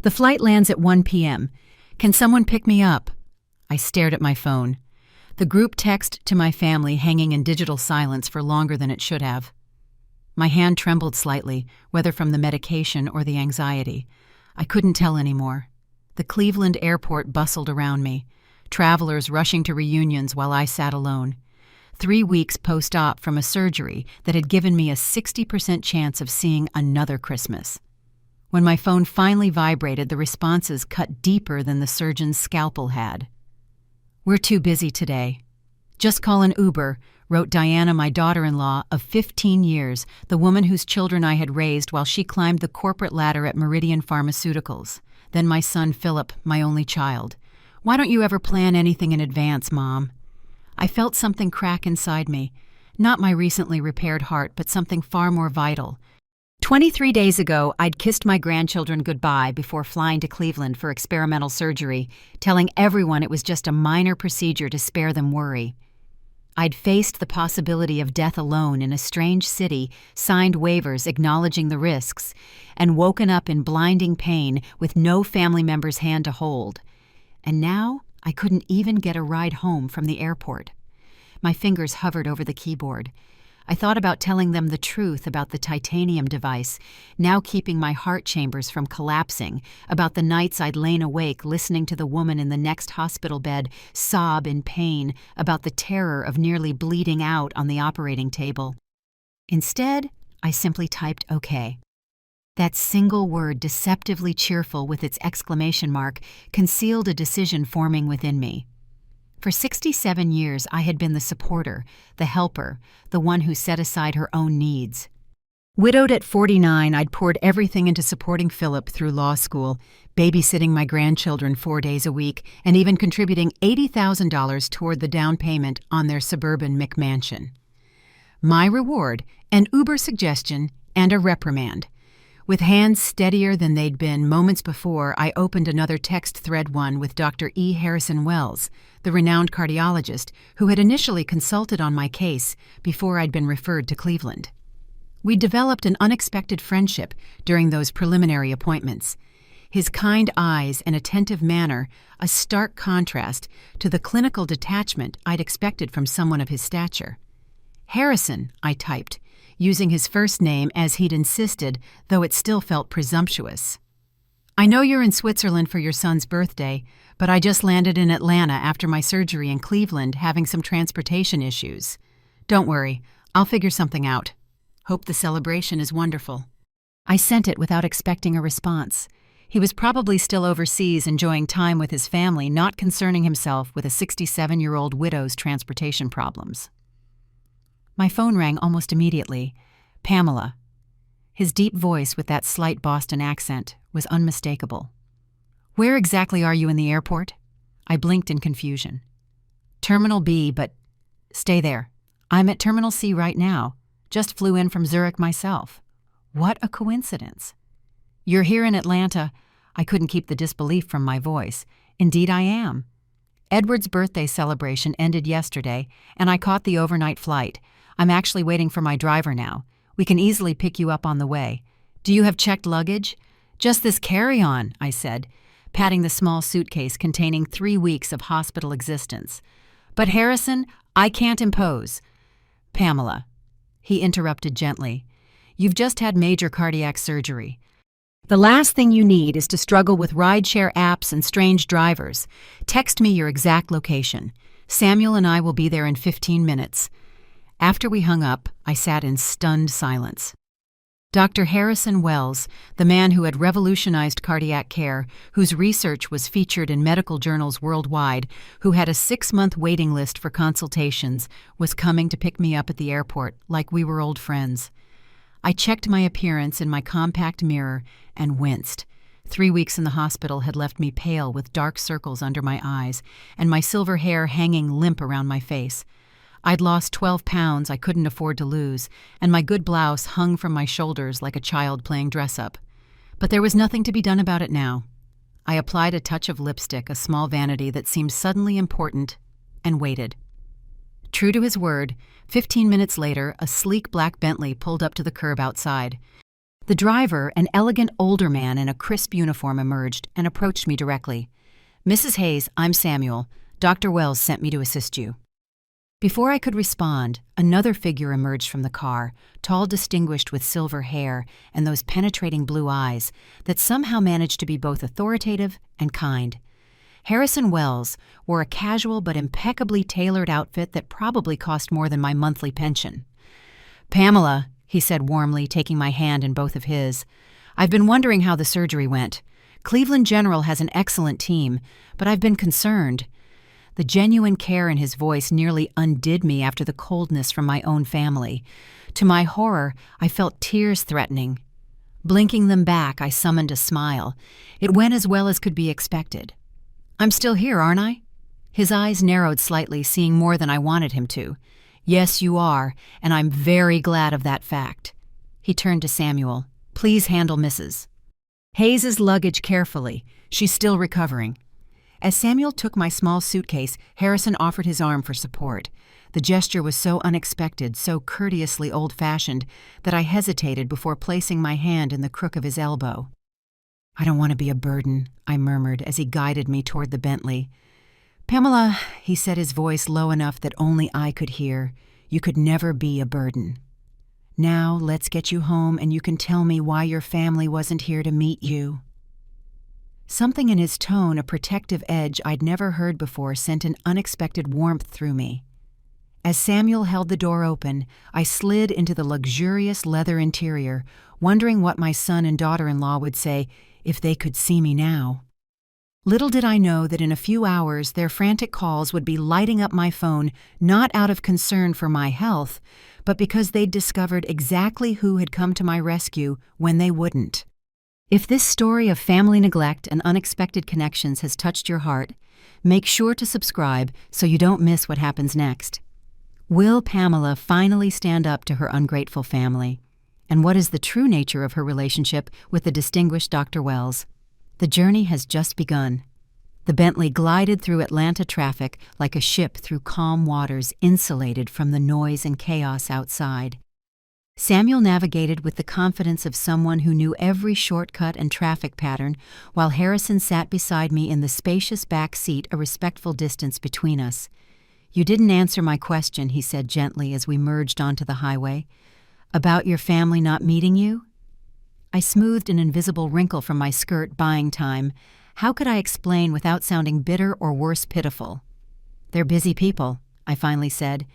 The flight lands at 1 p.m. Can someone pick me up? I stared at my phone. The group text to my family hanging in digital silence for longer than it should have. My hand trembled slightly, whether from the medication or the anxiety. I couldn't tell anymore. The Cleveland airport bustled around me, travelers rushing to reunions while I sat alone. 3 weeks post-op from a surgery that had given me a 60% chance of seeing another Christmas. When my phone finally vibrated, the responses cut deeper than the surgeon's scalpel had. "We're too busy today. Just call an Uber," wrote Diana, my daughter-in-law of 15 years, the woman whose children I had raised while she climbed the corporate ladder at Meridian Pharmaceuticals. Then my son Philip, my only child. "Why don't you ever plan anything in advance, Mom?" I felt something crack inside me. Not my recently repaired heart, but something far more vital. 23 days ago, I'd kissed my grandchildren goodbye before flying to Cleveland for experimental surgery, telling everyone it was just a minor procedure to spare them worry. I'd faced the possibility of death alone in a strange city, signed waivers acknowledging the risks, and woken up in blinding pain with no family member's hand to hold. And now I couldn't even get a ride home from the airport. My fingers hovered over the keyboard. I thought about telling them the truth about the titanium device, now keeping my heart chambers from collapsing, about the nights I'd lain awake listening to the woman in the next hospital bed sob in pain, about the terror of nearly bleeding out on the operating table. Instead, I simply typed OK. That single word, deceptively cheerful with its exclamation mark, concealed a decision forming within me. For 67 years, I had been the supporter, the helper, the one who set aside her own needs. Widowed at 49, I'd poured everything into supporting Philip through law school, babysitting my grandchildren 4 days a week, and even contributing $80,000 toward the down payment on their suburban McMansion. My reward, an Uber suggestion and a reprimand. With hands steadier than they'd been moments before, I opened another text thread, one with Dr. E. Harrison Wells, the renowned cardiologist who had initially consulted on my case before I'd been referred to Cleveland. We'd developed an unexpected friendship during those preliminary appointments. His kind eyes and attentive manner, a stark contrast to the clinical detachment I'd expected from someone of his stature. "Harrison," I typed, using his first name as he'd insisted, though it still felt presumptuous. "I know you're in Switzerland for your son's birthday, but I just landed in Atlanta after my surgery in Cleveland, having some transportation issues. Don't worry, I'll figure something out. Hope the celebration is wonderful." I sent it without expecting a response. He was probably still overseas enjoying time with his family, not concerning himself with a 67-year-old widow's transportation problems. My phone rang almost immediately. Pamela. His deep voice with that slight Boston accent was unmistakable. "Where exactly are you in the airport?" I blinked in confusion. "Terminal B, but stay there. I'm at Terminal C right now. Just flew in from Zurich myself." What a coincidence. "You're here in Atlanta." I couldn't keep the disbelief from my voice. "Indeed I am. Edward's birthday celebration ended yesterday, and I caught the overnight flight. I'm actually waiting for my driver now. We can easily pick you up on the way. Do you have checked luggage?" "Just this carry-on," I said, patting the small suitcase containing 3 weeks of hospital existence. "But Harrison, I can't impose." "Pamela," he interrupted gently, "you've just had major cardiac surgery. The last thing you need is to struggle with rideshare apps and strange drivers. Text me your exact location. Samuel and I will be there in 15 minutes. After we hung up, I sat in stunned silence. Dr. Harrison Wells, the man who had revolutionized cardiac care, whose research was featured in medical journals worldwide, who had a 6-month waiting list for consultations, was coming to pick me up at the airport like we were old friends. I checked my appearance in my compact mirror and winced. 3 weeks in the hospital had left me pale with dark circles under my eyes and my silver hair hanging limp around my face. I'd lost 12 pounds I couldn't afford to lose, and my good blouse hung from my shoulders like a child playing dress-up. But there was nothing to be done about it now. I applied a touch of lipstick, a small vanity that seemed suddenly important, and waited. True to his word, 15 minutes later, a sleek black Bentley pulled up to the curb outside. The driver, an elegant older man in a crisp uniform, emerged and approached me directly. "Mrs. Hayes, I'm Samuel. Dr. Wells sent me to assist you." Before I could respond, another figure emerged from the car, tall, distinguished with silver hair and those penetrating blue eyes that somehow managed to be both authoritative and kind. Harrison Wells wore a casual but impeccably tailored outfit that probably cost more than my monthly pension. "Pamela," he said warmly, taking my hand in both of his, "I've been wondering how the surgery went. Cleveland General has an excellent team, but I've been concerned." The genuine care in his voice nearly undid me after the coldness from my own family. To my horror, I felt tears threatening. Blinking them back, I summoned a smile. It went as well as could be expected. "I'm still here, aren't I?" His eyes narrowed slightly, seeing more than I wanted him to. "Yes, you are, and I'm very glad of that fact." He turned to Samuel. "Please handle Mrs. Hayes' luggage carefully. She's still recovering." As Samuel took my small suitcase, Harrison offered his arm for support. The gesture was so unexpected, so courteously old-fashioned, that I hesitated before placing my hand in the crook of his elbow. "I don't want to be a burden," I murmured as he guided me toward the Bentley. "Pamela," he said, his voice low enough that only I could hear, "you could never be a burden. Now let's get you home and you can tell me why your family wasn't here to meet you." Something in his tone, a protective edge I'd never heard before, sent an unexpected warmth through me. As Samuel held the door open, I slid into the luxurious leather interior, wondering what my son and daughter-in-law would say if they could see me now. Little did I know that in a few hours their frantic calls would be lighting up my phone, not out of concern for my health, but because they'd discovered exactly who had come to my rescue when they wouldn't. If this story of family neglect and unexpected connections has touched your heart, make sure to subscribe so you don't miss what happens next. Will Pamela finally stand up to her ungrateful family? And what is the true nature of her relationship with the distinguished Dr. Wells? The journey has just begun. The Bentley glided through Atlanta traffic like a ship through calm waters, insulated from the noise and chaos outside. Samuel navigated with the confidence of someone who knew every shortcut and traffic pattern, while Harrison sat beside me in the spacious back seat, a respectful distance between us. "You didn't answer my question," he said gently as we merged onto the highway. "About your family not meeting you?" I smoothed an invisible wrinkle from my skirt, buying time. How could I explain without sounding bitter or worse, pitiful? "They're busy people," I finally said.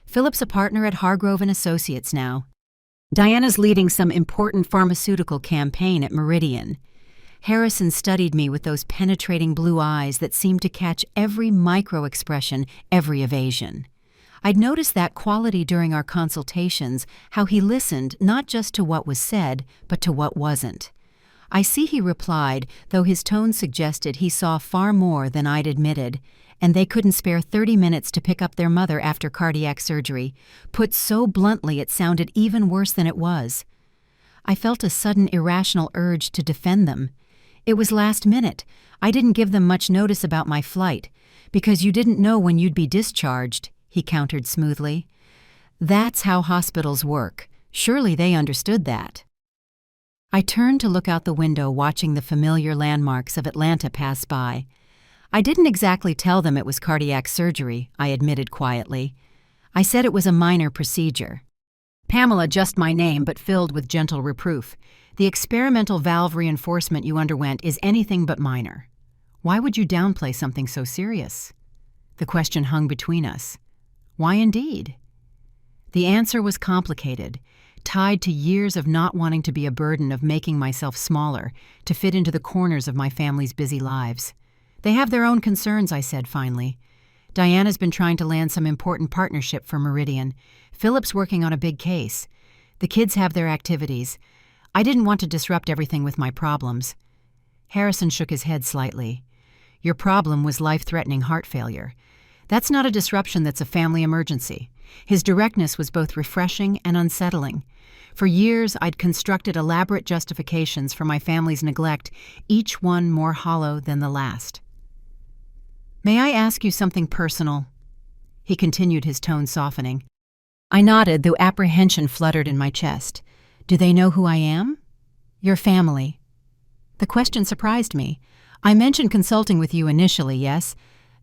"Philip's a partner at Hargrove & Associates now. Diana's leading some important pharmaceutical campaign at Meridian." Harrison studied me with those penetrating blue eyes that seemed to catch every micro-expression, every evasion. I'd noticed that quality during our consultations, how he listened not just to what was said, but to what wasn't. "I see," he replied, though his tone suggested he saw far more than I'd admitted, and they couldn't spare 30 minutes to pick up their mother after cardiac surgery. Put so bluntly, it sounded even worse than it was. I felt a sudden irrational urge to defend them. "It was last minute. I didn't give them much notice about my flight, because you didn't know when you'd be discharged," he countered smoothly. "That's how hospitals work. Surely they understood that." I turned to look out the window, watching the familiar landmarks of Atlanta pass by. "I didn't exactly tell them it was cardiac surgery," I admitted quietly. "I said it was a minor procedure." "Pamela, just my name, but filled with gentle reproof. The experimental valve reinforcement you underwent is anything but minor. Why would you downplay something so serious?" The question hung between us. Why indeed? The answer was complicated, tied to years of not wanting to be a burden, of making myself smaller, to fit into the corners of my family's busy lives. "They have their own concerns," I said finally. "Diana's been trying to land some important partnership for Meridian. Philip's working on a big case. The kids have their activities. I didn't want to disrupt everything with my problems." Harrison shook his head slightly. "Your problem was life-threatening heart failure. That's not a disruption, that's a family emergency." His directness was both refreshing and unsettling. For years, I'd constructed elaborate justifications for my family's neglect, each one more hollow than the last. "May I ask you something personal?" He continued, his tone softening. I nodded, though apprehension fluttered in my chest. "Do they know who I am?" Your family. The question surprised me. I mentioned consulting with you initially, yes?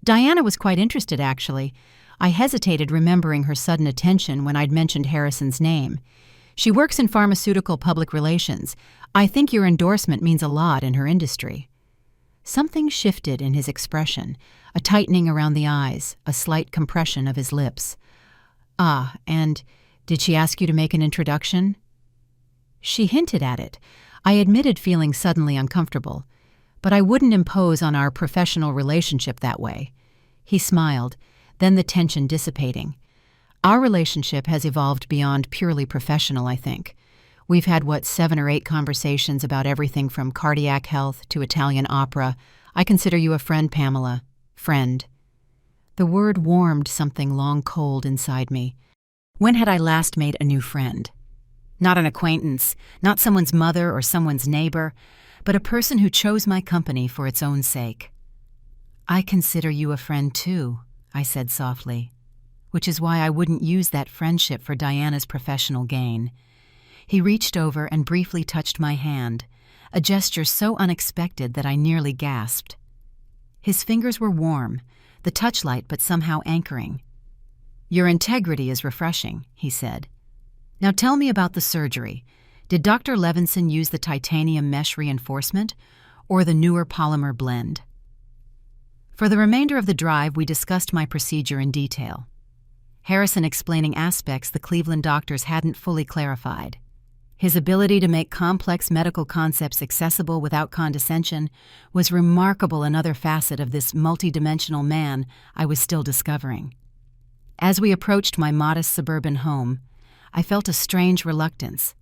Diana was quite interested, actually. I hesitated, remembering her sudden attention when I'd mentioned Harrison's name. She works in pharmaceutical public relations. I think your endorsement means a lot in her industry. Something shifted in his expression, a tightening around the eyes, a slight compression of his lips. Ah, and did she ask you to make an introduction? She hinted at it. I admitted feeling suddenly uncomfortable, but I wouldn't impose on our professional relationship that way. He smiled, then the tension dissipating. Our relationship has evolved beyond purely professional, I think. We've had, 7 or 8 conversations about everything from cardiac health to Italian opera. I consider you a friend, Pamela. Friend. The word warmed something long cold inside me. When had I last made a new friend? Not an acquaintance, not someone's mother or someone's neighbor, but a person who chose my company for its own sake. I consider you a friend too, I said softly, which is why I wouldn't use that friendship for Diana's professional gain. He reached over and briefly touched my hand, a gesture so unexpected that I nearly gasped. His fingers were warm, the touch light but somehow anchoring. Your integrity is refreshing, he said. Now tell me about the surgery. Did Dr. Levinson use the titanium mesh reinforcement or the newer polymer blend? For the remainder of the drive, we discussed my procedure in detail, Harrison explaining aspects the Cleveland doctors hadn't fully clarified. His ability to make complex medical concepts accessible without condescension was remarkable, another facet of this multidimensional man I was still discovering. As we approached my modest suburban home, I felt a strange reluctance.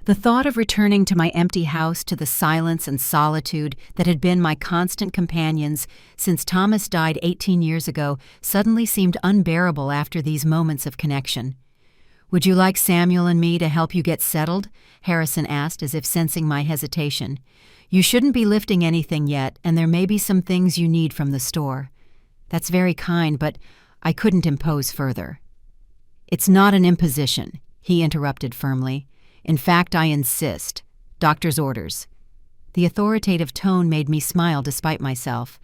The thought of returning to my empty house, to the silence and solitude that had been my constant companions since Thomas died 18 years ago, suddenly seemed unbearable after these moments of connection. Would you like Samuel and me to help you get settled? Harrison asked, as if sensing my hesitation. You shouldn't be lifting anything yet, and there may be some things you need from the store. That's very kind, but I couldn't impose further. It's not an imposition, he interrupted firmly. In fact, I insist. Doctor's orders. The authoritative tone made me smile despite myself.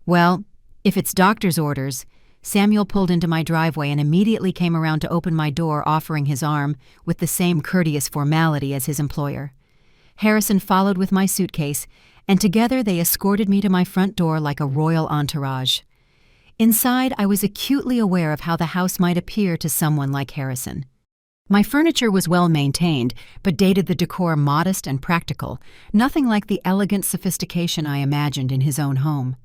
Well, if it's doctor's orders. Samuel pulled into my driveway and immediately came around to open my door, offering his arm with the same courteous formality as his employer. Harrison followed with my suitcase, and together they escorted me to my front door like a royal entourage. Inside, I was acutely aware of how the house might appear to someone like Harrison. My furniture was well maintained, but dated the decor modest and practical, nothing like the elegant sophistication I imagined in his own home.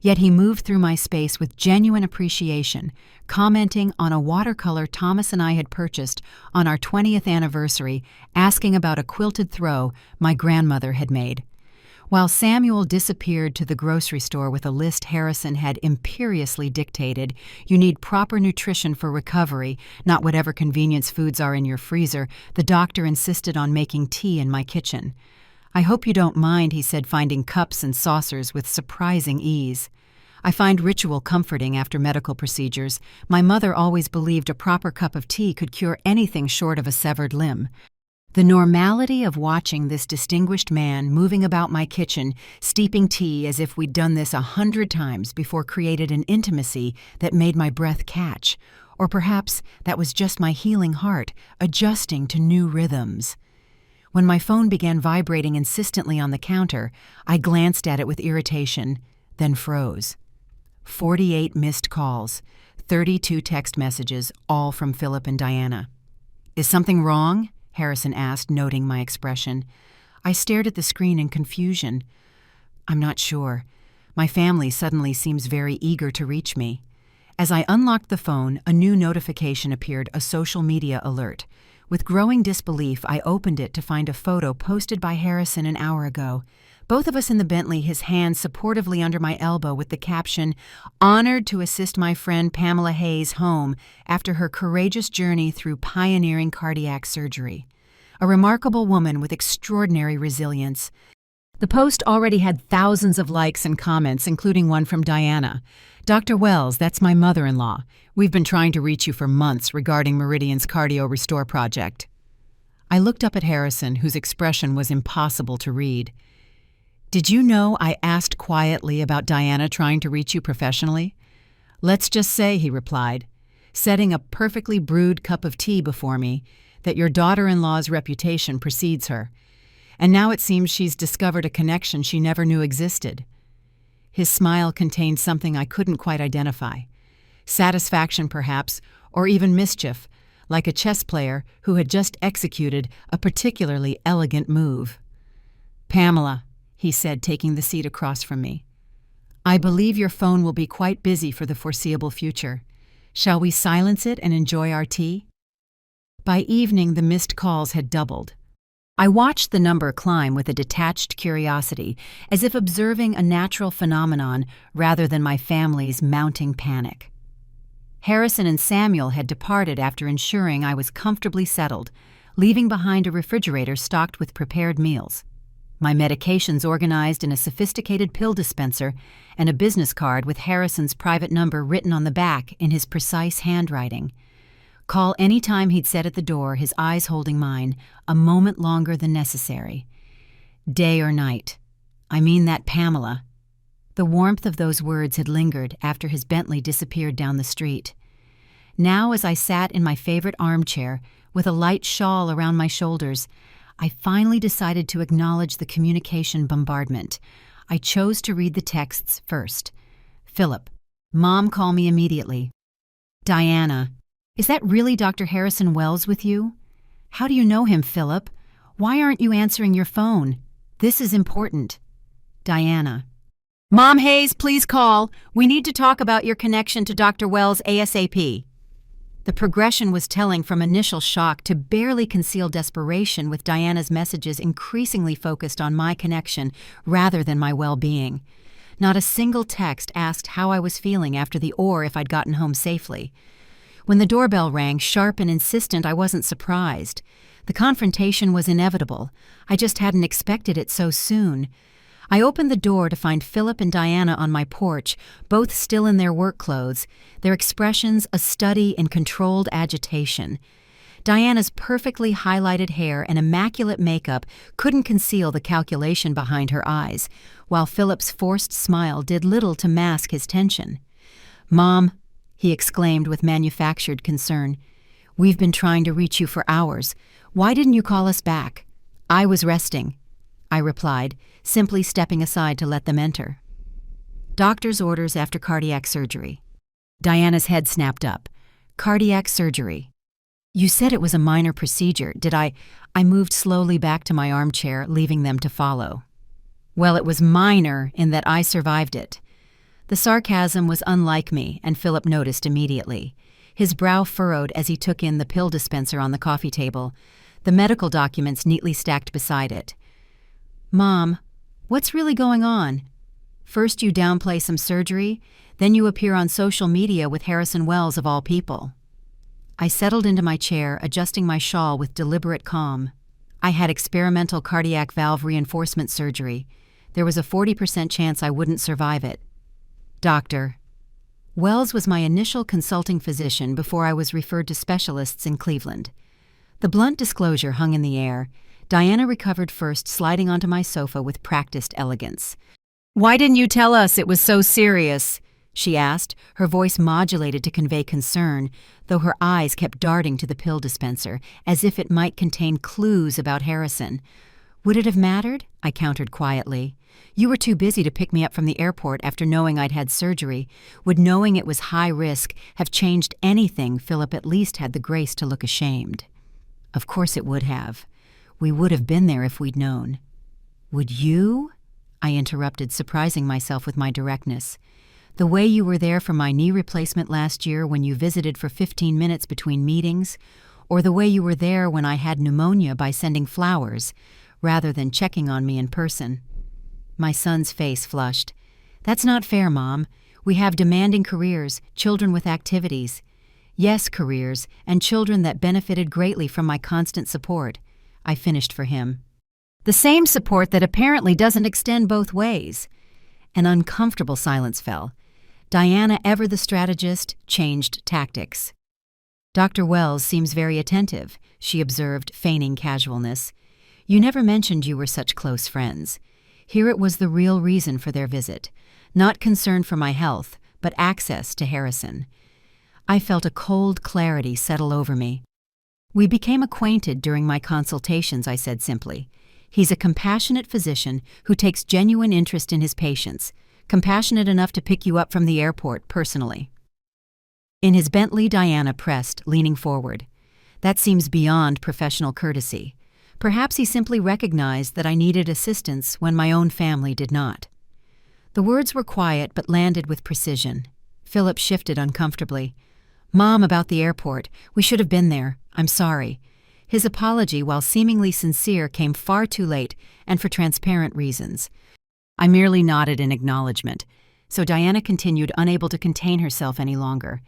Yet he moved through my space with genuine appreciation, commenting on a watercolor Thomas and I had purchased on our 20th anniversary, asking about a quilted throw my grandmother had made. While Samuel disappeared to the grocery store with a list Harrison had imperiously dictated, you need proper nutrition for recovery, not whatever convenience foods are in your freezer, the doctor insisted on making tea in my kitchen. I hope you don't mind, he said, finding cups and saucers with surprising ease. I find ritual comforting after medical procedures. My mother always believed a proper cup of tea could cure anything short of a severed limb. The normality of watching this distinguished man moving about my kitchen, steeping tea as if we'd done this 100 times before, created an intimacy that made my breath catch. Or perhaps that was just my healing heart, adjusting to new rhythms. When my phone began vibrating insistently on the counter, I glanced at it with irritation, then froze. 48 missed calls, 32 text messages, all from Philip and Diana. Is something wrong? Harrison asked, noting my expression. I stared at the screen in confusion. I'm not sure. My family suddenly seems very eager to reach me. As I unlocked the phone, a new notification appeared, a social media alert. With growing disbelief, I opened it to find a photo posted by Harrison an hour ago. Both of us in the Bentley, his hand supportively under my elbow with the caption, "Honored to assist my friend Pamela Hayes home after her courageous journey through pioneering cardiac surgery. A remarkable woman with extraordinary resilience." The post already had thousands of likes and comments, including one from Diana. "Dr. Wells, that's my mother-in-law. We've been trying to reach you for months regarding Meridian's Cardio Restore project." I looked up at Harrison, whose expression was impossible to read. "Did you know I asked quietly about Diana trying to reach you professionally?" "Let's just say," he replied, setting a perfectly brewed cup of tea before me, "that your daughter-in-law's reputation precedes her. And now it seems she's discovered a connection she never knew existed." His smile contained something I couldn't quite identify. Satisfaction, perhaps, or even mischief, like a chess player who had just executed a particularly elegant move. "Pamela," he said, taking the seat across from me, "I believe your phone will be quite busy for the foreseeable future. Shall we silence it and enjoy our tea?" By evening, the missed calls had doubled. I watched the number climb with a detached curiosity, as if observing a natural phenomenon rather than my family's mounting panic. Harrison and Samuel had departed after ensuring I was comfortably settled, leaving behind a refrigerator stocked with prepared meals, my medications organized in a sophisticated pill dispenser, and a business card with Harrison's private number written on the back in his precise handwriting. Call any time, he'd said at the door, his eyes holding mine, a moment longer than necessary. Day or night. I mean that, Pamela. The warmth of those words had lingered after his Bentley disappeared down the street. Now, as I sat in my favorite armchair, with a light shawl around my shoulders, I finally decided to acknowledge the communication bombardment. I chose to read the texts first. "Philip, Mom, call me immediately." "Diana, is that really Dr. Harrison Wells with you? How do you know him, Philip? Why aren't you answering your phone? This is important." "Diana, Mom Hayes, please call. We need to talk about your connection to Dr. Wells ASAP." The progression was telling, from initial shock to barely concealed desperation, with Diana's messages increasingly focused on my connection rather than my well-being. Not a single text asked how I was feeling after or if I'd gotten home safely. When the doorbell rang, sharp and insistent, I wasn't surprised. The confrontation was inevitable. I just hadn't expected it so soon. I opened the door to find Philip and Diana on my porch, both still in their work clothes, their expressions a study in controlled agitation. Diana's perfectly highlighted hair and immaculate makeup couldn't conceal the calculation behind her eyes, while Philip's forced smile did little to mask his tension. "Mom," he exclaimed with manufactured concern, "we've been trying to reach you for hours. Why didn't you call us back?" "I was resting," I replied, simply stepping aside to let them enter. Doctor's orders after cardiac surgery. Diana's head snapped up. "Cardiac surgery. You said it was a minor procedure, did I?" I moved slowly back to my armchair, leaving them to follow. "Well, it was minor in that I survived it." The sarcasm was unlike me, and Philip noticed immediately. His brow furrowed as he took in the pill dispenser on the coffee table, the medical documents neatly stacked beside it. "Mom, what's really going on? First you downplay some surgery, then you appear on social media with Harrison Wells of all people." I settled into my chair, adjusting my shawl with deliberate calm. "I had experimental cardiac valve reinforcement surgery. There was a 40% chance I wouldn't survive it." "Doctor." Wells was my initial consulting physician before I was referred to specialists in Cleveland. The blunt disclosure hung in the air. Diana recovered first, sliding onto my sofa with practiced elegance. "Why didn't you tell us it was so serious?" she asked, her voice modulated to convey concern, though her eyes kept darting to the pill dispenser, as if it might contain clues about Harrison. "Would it have mattered?" I countered quietly. "You were too busy to pick me up from the airport after knowing I'd had surgery. Would knowing it was high risk have changed anything?" Philip at least had the grace to look ashamed. "Of course it would have. We would have been there if we'd known." "Would you?" I interrupted, surprising myself with my directness. "The way you were there for my knee replacement last year when you visited for 15 minutes between meetings, or the way you were there when I had pneumonia by sending flowers, rather than checking on me in person." My son's face flushed. "That's not fair, Mom. We have demanding careers, children with activities." "Yes, careers, and children that benefited greatly from my constant support," I finished for him. "The same support that apparently doesn't extend both ways." An uncomfortable silence fell. Diana, ever the strategist, changed tactics. "Dr. Wells seems very attentive," she observed, feigning casualness. "You never mentioned you were such close friends." Here it was the real reason for their visit. Not concern for my health, but access to Harrison. I felt a cold clarity settle over me. "We became acquainted during my consultations," I said simply. "He's a compassionate physician who takes genuine interest in his patients, compassionate enough to pick you up from the airport personally." In his Bentley, Diana pressed, leaning forward. "That seems beyond professional courtesy. Perhaps he simply recognized that I needed assistance when my own family did not." The words were quiet but landed with precision. Philip shifted uncomfortably. "Mom, about the airport. We should have been there. I'm sorry." His apology, while seemingly sincere, came far too late, and for transparent reasons. I merely nodded in acknowledgement, so Diana continued, unable to contain herself any longer.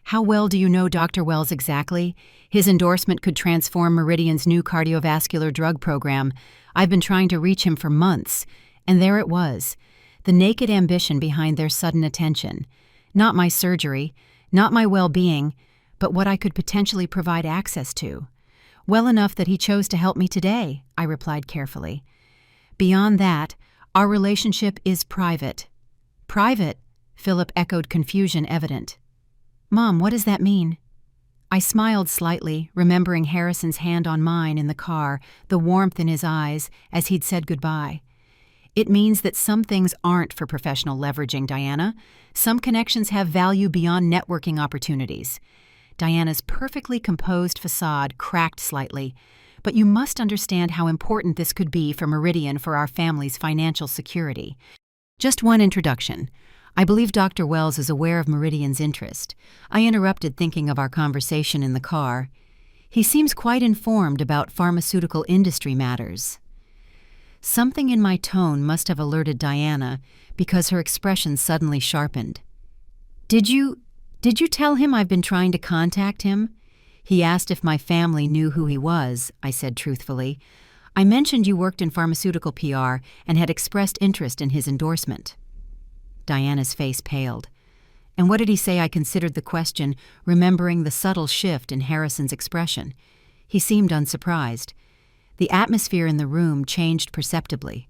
"How well do you know Dr. Wells exactly? His endorsement could transform Meridian's new cardiovascular drug program. I've been trying to reach him for months." And there it was, the naked ambition behind their sudden attention. Not my surgery, not my well-being, but what I could potentially provide access to. "Well enough that he chose to help me today," I replied carefully. "Beyond that, our relationship is private." "Private?" Philip echoed, confusion evident. "Mom, what does that mean?" I smiled slightly, remembering Harrison's hand on mine in the car, the warmth in his eyes as he'd said goodbye. "It means that some things aren't for professional leveraging, Diana. Some connections have value beyond networking opportunities." Diana's perfectly composed facade cracked slightly. "But you must understand how important this could be for Meridian for our family's financial security. Just one introduction. I believe Dr. Wells is aware of Meridian's interest." I interrupted, thinking of our conversation in the car. "He seems quite informed about pharmaceutical industry matters." Something in my tone must have alerted Diana, because her expression suddenly sharpened. Did you tell him I've been trying to contact him?" He asked if my family knew who he was, I said truthfully. "I mentioned you worked in pharmaceutical PR and had expressed interest in his endorsement." Diana's face paled. "And what did he say?" I considered the question, remembering the subtle shift in Harrison's expression. He seemed unsurprised. The atmosphere in the room changed perceptibly.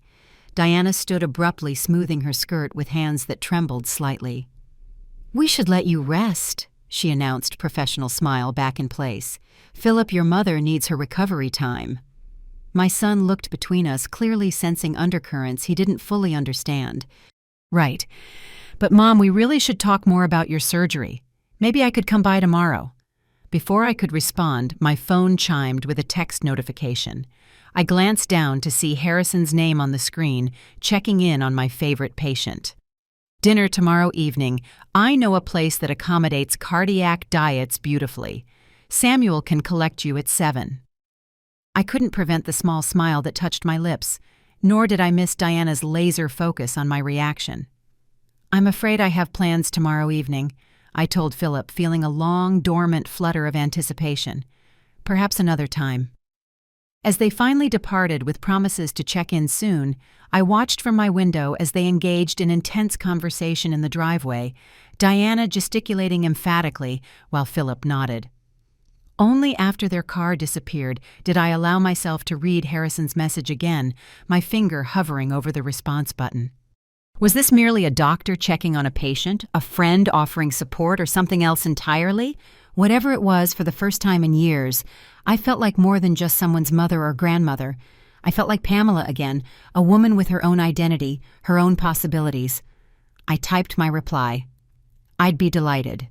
Diana stood abruptly, smoothing her skirt with hands that trembled slightly. "We should let you rest," she announced, professional smile back in place. "Philip, your mother needs her recovery time." My son looked between us, clearly sensing undercurrents he didn't fully understand. "Right. But Mom, we really should talk more about your surgery. Maybe I could come by tomorrow." Before I could respond, my phone chimed with a text notification. I glanced down to see Harrison's name on the screen, checking in on my favorite patient. "Dinner tomorrow evening. I know a place that accommodates cardiac diets beautifully. Samuel can collect you at 7. I couldn't prevent the small smile that touched my lips, nor did I miss Diana's laser focus on my reaction. "I'm afraid I have plans tomorrow evening," I told Philip, feeling a long, dormant flutter of anticipation. "Perhaps another time." As they finally departed with promises to check in soon, I watched from my window as they engaged in intense conversation in the driveway, Diana gesticulating emphatically while Philip nodded. Only after their car disappeared did I allow myself to read Harrison's message again, my finger hovering over the response button. Was this merely a doctor checking on a patient, a friend offering support, or something else entirely? Whatever it was, for the first time in years, I felt like more than just someone's mother or grandmother. I felt like Pamela again, a woman with her own identity, her own possibilities. I typed my reply. "I'd be delighted.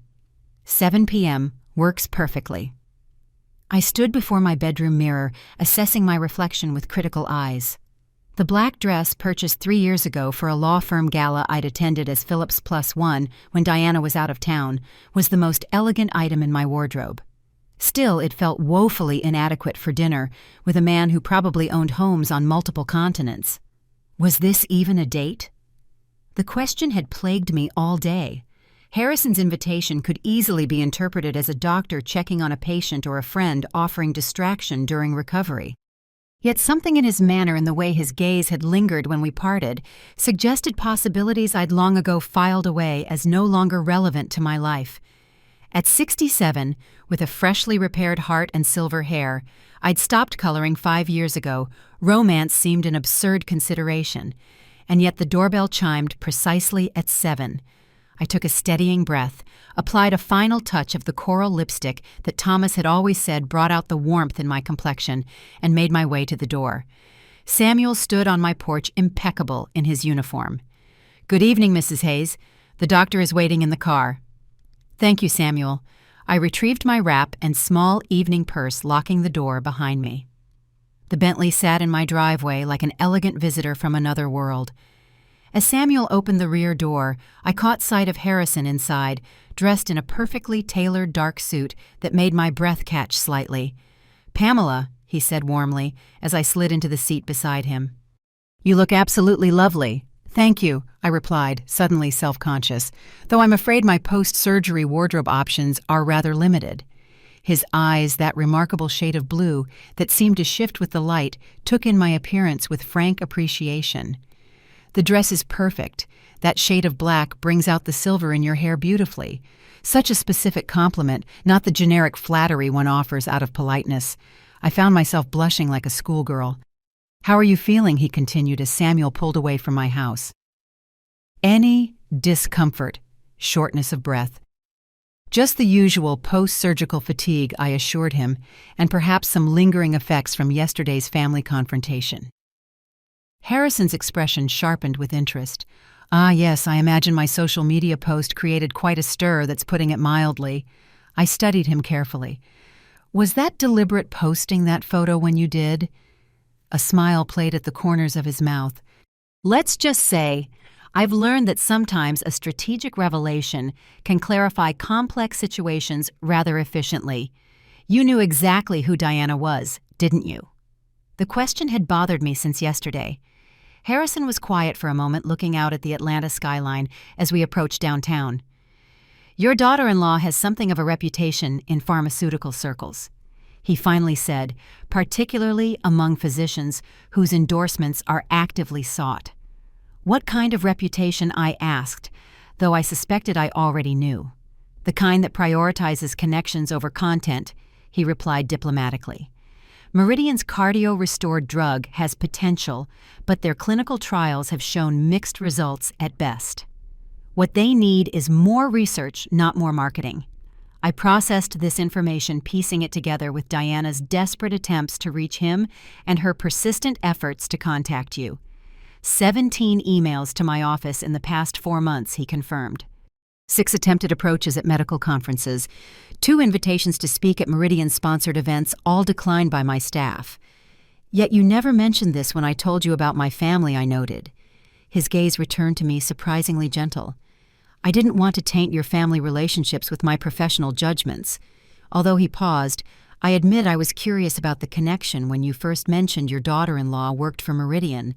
7 p.m. works perfectly." I stood before my bedroom mirror, assessing my reflection with critical eyes. The black dress purchased 3 years ago for a law firm gala I'd attended as Philip's +1 when Diana was out of town was the most elegant item in my wardrobe. Still, it felt woefully inadequate for dinner with a man who probably owned homes on multiple continents. Was this even a date? The question had plagued me all day. Harrison's invitation could easily be interpreted as a doctor checking on a patient or a friend offering distraction during recovery. Yet something in his manner and the way his gaze had lingered when we parted suggested possibilities I'd long ago filed away as no longer relevant to my life. At 67, with a freshly repaired heart and silver hair, I'd stopped coloring 5 years ago. Romance seemed an absurd consideration, and yet the doorbell chimed precisely at 7. I took a steadying breath, applied a final touch of the coral lipstick that Thomas had always said brought out the warmth in my complexion, and made my way to the door. Samuel stood on my porch impeccable in his uniform. "Good evening, Mrs. Hayes. The doctor is waiting in the car." "Thank you, Samuel." I retrieved my wrap and small evening purse, locking the door behind me. The Bentley sat in my driveway like an elegant visitor from another world. As Samuel opened the rear door, I caught sight of Harrison inside, dressed in a perfectly tailored dark suit that made my breath catch slightly. "Pamela," he said warmly, as I slid into the seat beside him. "You look absolutely lovely." "Thank you," I replied, suddenly self-conscious, though I'm afraid my post-surgery wardrobe options are rather limited. His eyes, that remarkable shade of blue that seemed to shift with the light, took in my appearance with frank appreciation. "The dress is perfect. That shade of black brings out the silver in your hair beautifully. Such a specific compliment, not the generic flattery one offers out of politeness." I found myself blushing like a schoolgirl. "How are you feeling?" he continued as Samuel pulled away from my house. "Any discomfort, shortness of breath. Just the usual post-surgical fatigue," I assured him, "and perhaps some lingering effects from yesterday's family confrontation." Harrison's expression sharpened with interest. "Ah, yes, I imagine my social media post created quite a stir, that's putting it mildly." I studied him carefully. "Was that deliberate posting that photo when you did?" A smile played at the corners of his mouth. "Let's just say, I've learned that sometimes a strategic revelation can clarify complex situations rather efficiently. You knew exactly who Diana was, didn't you?" The question had bothered me since yesterday. Harrison was quiet for a moment, looking out at the Atlanta skyline as we approached downtown. "Your daughter-in-law has something of a reputation in pharmaceutical circles," he finally said, "particularly among physicians whose endorsements are actively sought." "What kind of reputation?" I asked, though I suspected I already knew. "The kind that prioritizes connections over content," he replied diplomatically. "Meridian's cardio-restored drug has potential, but their clinical trials have shown mixed results at best. What they need is more research, not more marketing." I processed this information, piecing it together with Diana's desperate attempts to reach him and her persistent efforts to contact you. 17 emails to my office in the past 4 months, he confirmed. 6 attempted approaches at medical conferences, 2 invitations to speak at Meridian-sponsored events, all declined by my staff. "Yet you never mentioned this when I told you about my family," I noted. His gaze returned to me, surprisingly gentle. "I didn't want to taint your family relationships with my professional judgments." Although he paused, I admit I was curious about the connection when you first mentioned your daughter-in-law worked for Meridian.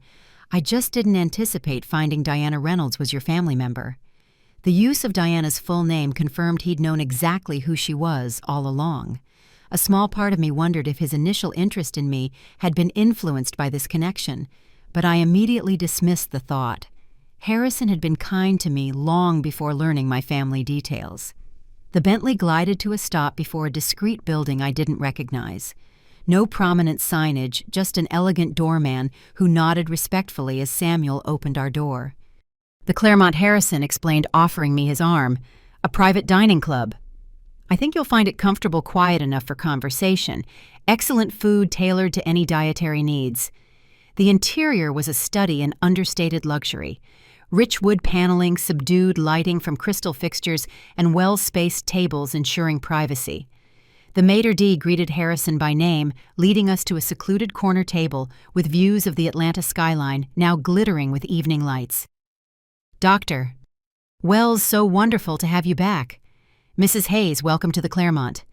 I just didn't anticipate finding Diana Reynolds was your family member. The use of Diana's full name confirmed he'd known exactly who she was all along. A small part of me wondered if his initial interest in me had been influenced by this connection, but I immediately dismissed the thought. Harrison had been kind to me long before learning my family details. The Bentley glided to a stop before a discreet building I didn't recognize. No prominent signage, just an elegant doorman who nodded respectfully as Samuel opened our door. "The Claremont Harrison," explained, offering me his arm. "A private dining club. I think you'll find it comfortable, quiet enough for conversation. Excellent food tailored to any dietary needs." The interior was a study in understated luxury. Rich wood paneling, subdued lighting from crystal fixtures, and well-spaced tables ensuring privacy. The maitre d' greeted Harrison by name, leading us to a secluded corner table with views of the Atlanta skyline now glittering with evening lights. "Doctor. Wells, so wonderful to have you back. Mrs. Hayes, welcome to the Claremont."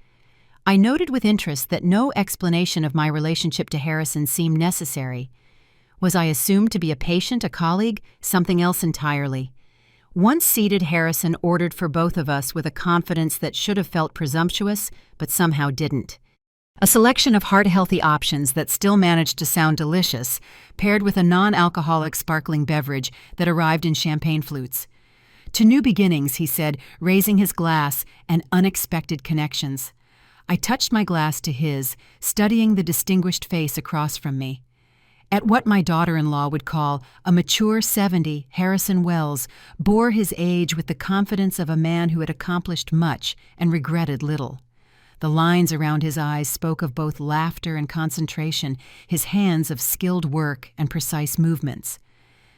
I noted with interest that no explanation of my relationship to Harrison seemed necessary. Was I assumed to be a patient, a colleague, something else entirely? Once seated, Harrison ordered for both of us with a confidence that should have felt presumptuous, but somehow didn't. A selection of heart-healthy options that still managed to sound delicious, paired with a non-alcoholic sparkling beverage that arrived in champagne flutes. To new beginnings, he said, raising his glass, and unexpected connections. I touched my glass to his, studying the distinguished face across from me. At what my daughter-in-law would call a mature 70, Harrison Wells bore his age with the confidence of a man who had accomplished much and regretted little. The lines around his eyes spoke of both laughter and concentration, his hands of skilled work and precise movements.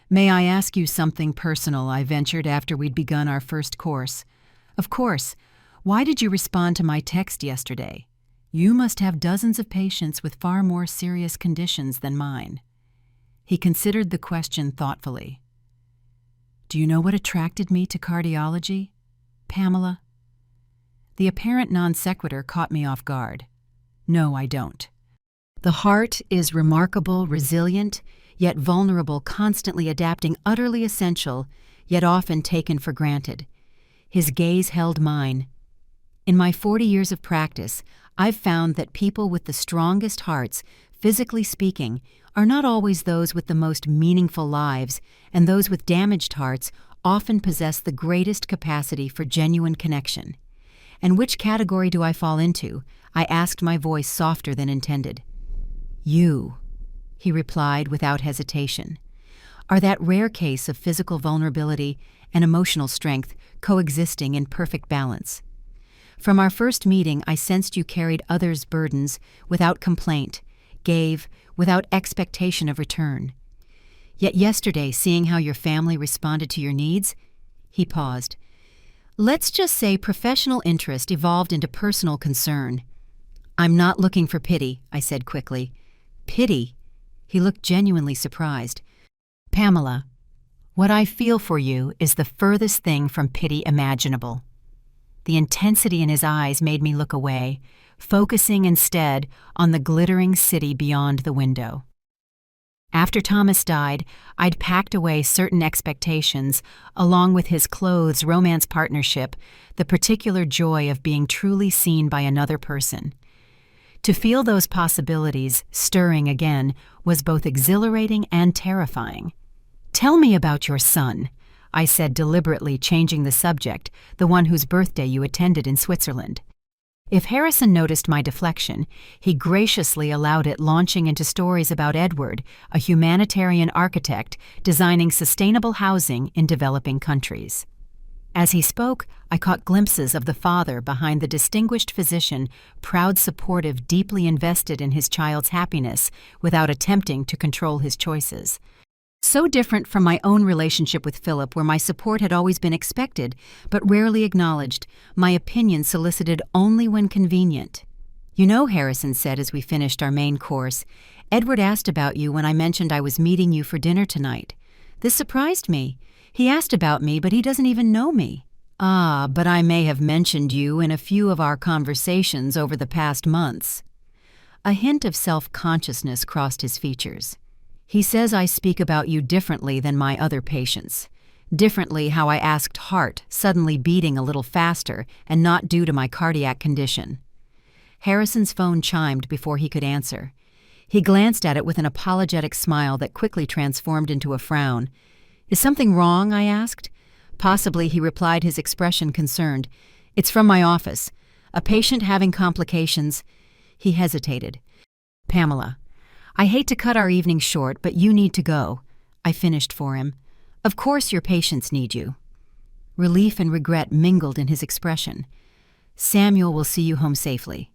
"May I ask you something personal?" I ventured after we'd begun our first course. "Of course. Why did you respond to my text yesterday? You must have dozens of patients with far more serious conditions than mine." He considered the question thoughtfully. "Do you know what attracted me to cardiology, Pamela?" The apparent non sequitur caught me off guard. "No, I don't." The heart is remarkable, resilient, yet vulnerable, constantly adapting, utterly essential, yet often taken for granted. His gaze held mine. In my 40 years of practice, I've found that people with the strongest hearts, physically speaking, are not always those with the most meaningful lives, and those with damaged hearts often possess the greatest capacity for genuine connection. "And which category do I fall into?" I asked, my voice softer than intended. "You," he replied without hesitation, "are that rare case of physical vulnerability and emotional strength coexisting in perfect balance. From our first meeting, I sensed you carried others' burdens without complaint, gave without expectation of return. Yet yesterday, seeing how your family responded to your needs," he paused. "Let's just say professional interest evolved into personal concern." "I'm not looking for pity," I said quickly. "Pity?" He looked genuinely surprised. "Pamela, what I feel for you is the furthest thing from pity imaginable." The intensity in his eyes made me look away, focusing instead on the glittering city beyond the window. After Thomas died, I'd packed away certain expectations, along with his clothes, romance partnership, the particular joy of being truly seen by another person. To feel those possibilities stirring again was both exhilarating and terrifying. "Tell me about your son," I said, deliberately changing the subject, "the one whose birthday you attended in Switzerland." If Harrison noticed my deflection, he graciously allowed it, launching into stories about Edward, a humanitarian architect designing sustainable housing in developing countries. As he spoke, I caught glimpses of the father behind the distinguished physician, proud, supportive, deeply invested in his child's happiness without attempting to control his choices. So different from my own relationship with Philip, where my support had always been expected, but rarely acknowledged, my opinion solicited only when convenient. "You know," Harrison said as we finished our main course, "Edward asked about you when I mentioned I was meeting you for dinner tonight. This surprised me. He asked about me, but he doesn't even know me." "Ah, but I may have mentioned you in a few of our conversations over the past months." A hint of self-consciousness crossed his features. "He says I speak about you differently than my other patients. Differently how I asked heart, suddenly beating a little faster, and not due to my cardiac condition." Harrison's phone chimed before he could answer. He glanced at it with an apologetic smile that quickly transformed into a frown. "Is something wrong?" I asked. "Possibly," he replied, his expression concerned. "It's from my office. A patient having complications." He hesitated. "Pamela, I hate to cut our evening short, but you need to go." I finished for him. "Of course your patients need you." Relief and regret mingled in his expression. "Samuel will see you home safely.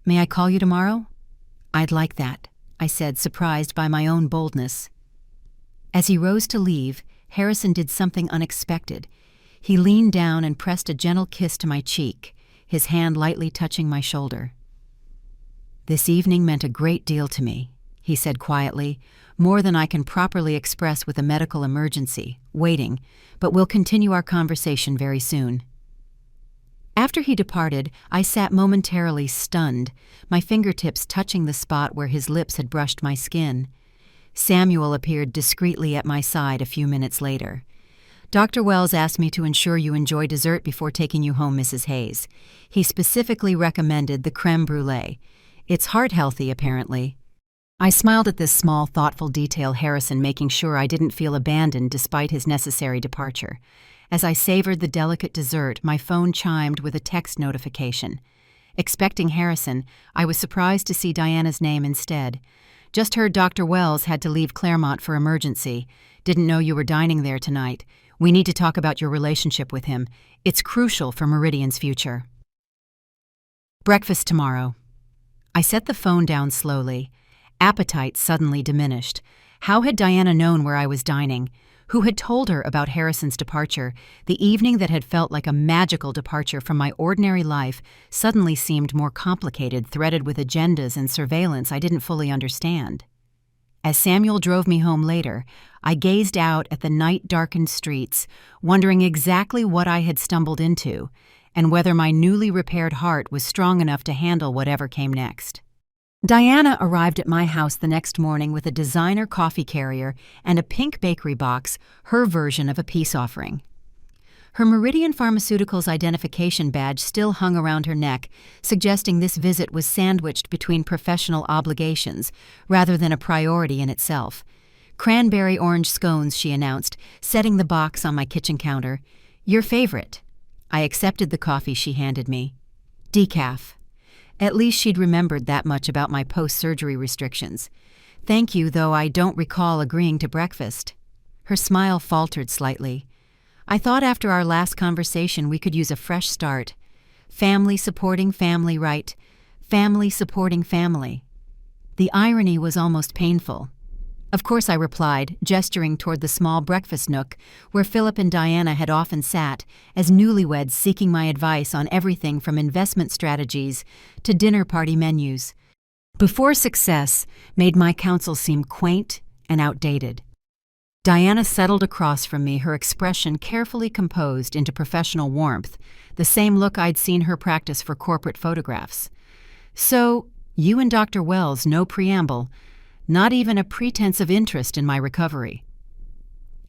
May I call you tomorrow?" "I'd like that," I said, surprised by my own boldness. As he rose to leave, Harrison did something unexpected. He leaned down and pressed a gentle kiss to my cheek, his hand lightly touching my shoulder. "This evening meant a great deal to me," he said quietly, "more than I can properly express with a medical emergency, waiting, but we'll continue our conversation very soon." After he departed, I sat momentarily stunned, my fingertips touching the spot where his lips had brushed my skin. Samuel appeared discreetly at my side a few minutes later. "Dr. Wells asked me to ensure you enjoy dessert before taking you home, Mrs. Hayes. He specifically recommended the crème brûlée. It's heart-healthy, apparently." I smiled at this small, thoughtful detail, Harrison making sure I didn't feel abandoned despite his necessary departure. As I savored the delicate dessert, my phone chimed with a text notification. Expecting Harrison, I was surprised to see Diana's name instead. Just heard Dr. Wells had to leave Claremont for emergency. Didn't know you were dining there tonight. We need to talk about your relationship with him. It's crucial for Meridian's future. Breakfast tomorrow. I set the phone down slowly. Appetite suddenly diminished. How had Diana known where I was dining? Who had told her about Harrison's departure? The evening that had felt like a magical departure from my ordinary life suddenly seemed more complicated, threaded with agendas and surveillance I didn't fully understand. As Samuel drove me home later, I gazed out at the night-darkened streets, wondering exactly what I had stumbled into, and whether my newly repaired heart was strong enough to handle whatever came next. Diana arrived at my house the next morning with a designer coffee carrier and a pink bakery box, her version of a peace offering. Her Meridian Pharmaceuticals identification badge still hung around her neck, suggesting this visit was sandwiched between professional obligations rather than a priority in itself. Cranberry orange scones, she announced, setting the box on my kitchen counter. Your favorite. I accepted the coffee she handed me. Decaf. At least she'd remembered that much about my post-surgery restrictions. Thank you, though I don't recall agreeing to breakfast. Her smile faltered slightly. I thought after our last conversation we could use a fresh start. Family supporting family, right? Family supporting family. The irony was almost painful. Of course, I replied, gesturing toward the small breakfast nook where Philip and Diana had often sat, as newlyweds seeking my advice on everything from investment strategies to dinner party menus. Before success made my counsel seem quaint and outdated. Diana settled across from me, her expression carefully composed into professional warmth, the same look I'd seen her practice for corporate photographs. So, you and Dr. Wells, no preamble. Not even a pretense of interest in my recovery.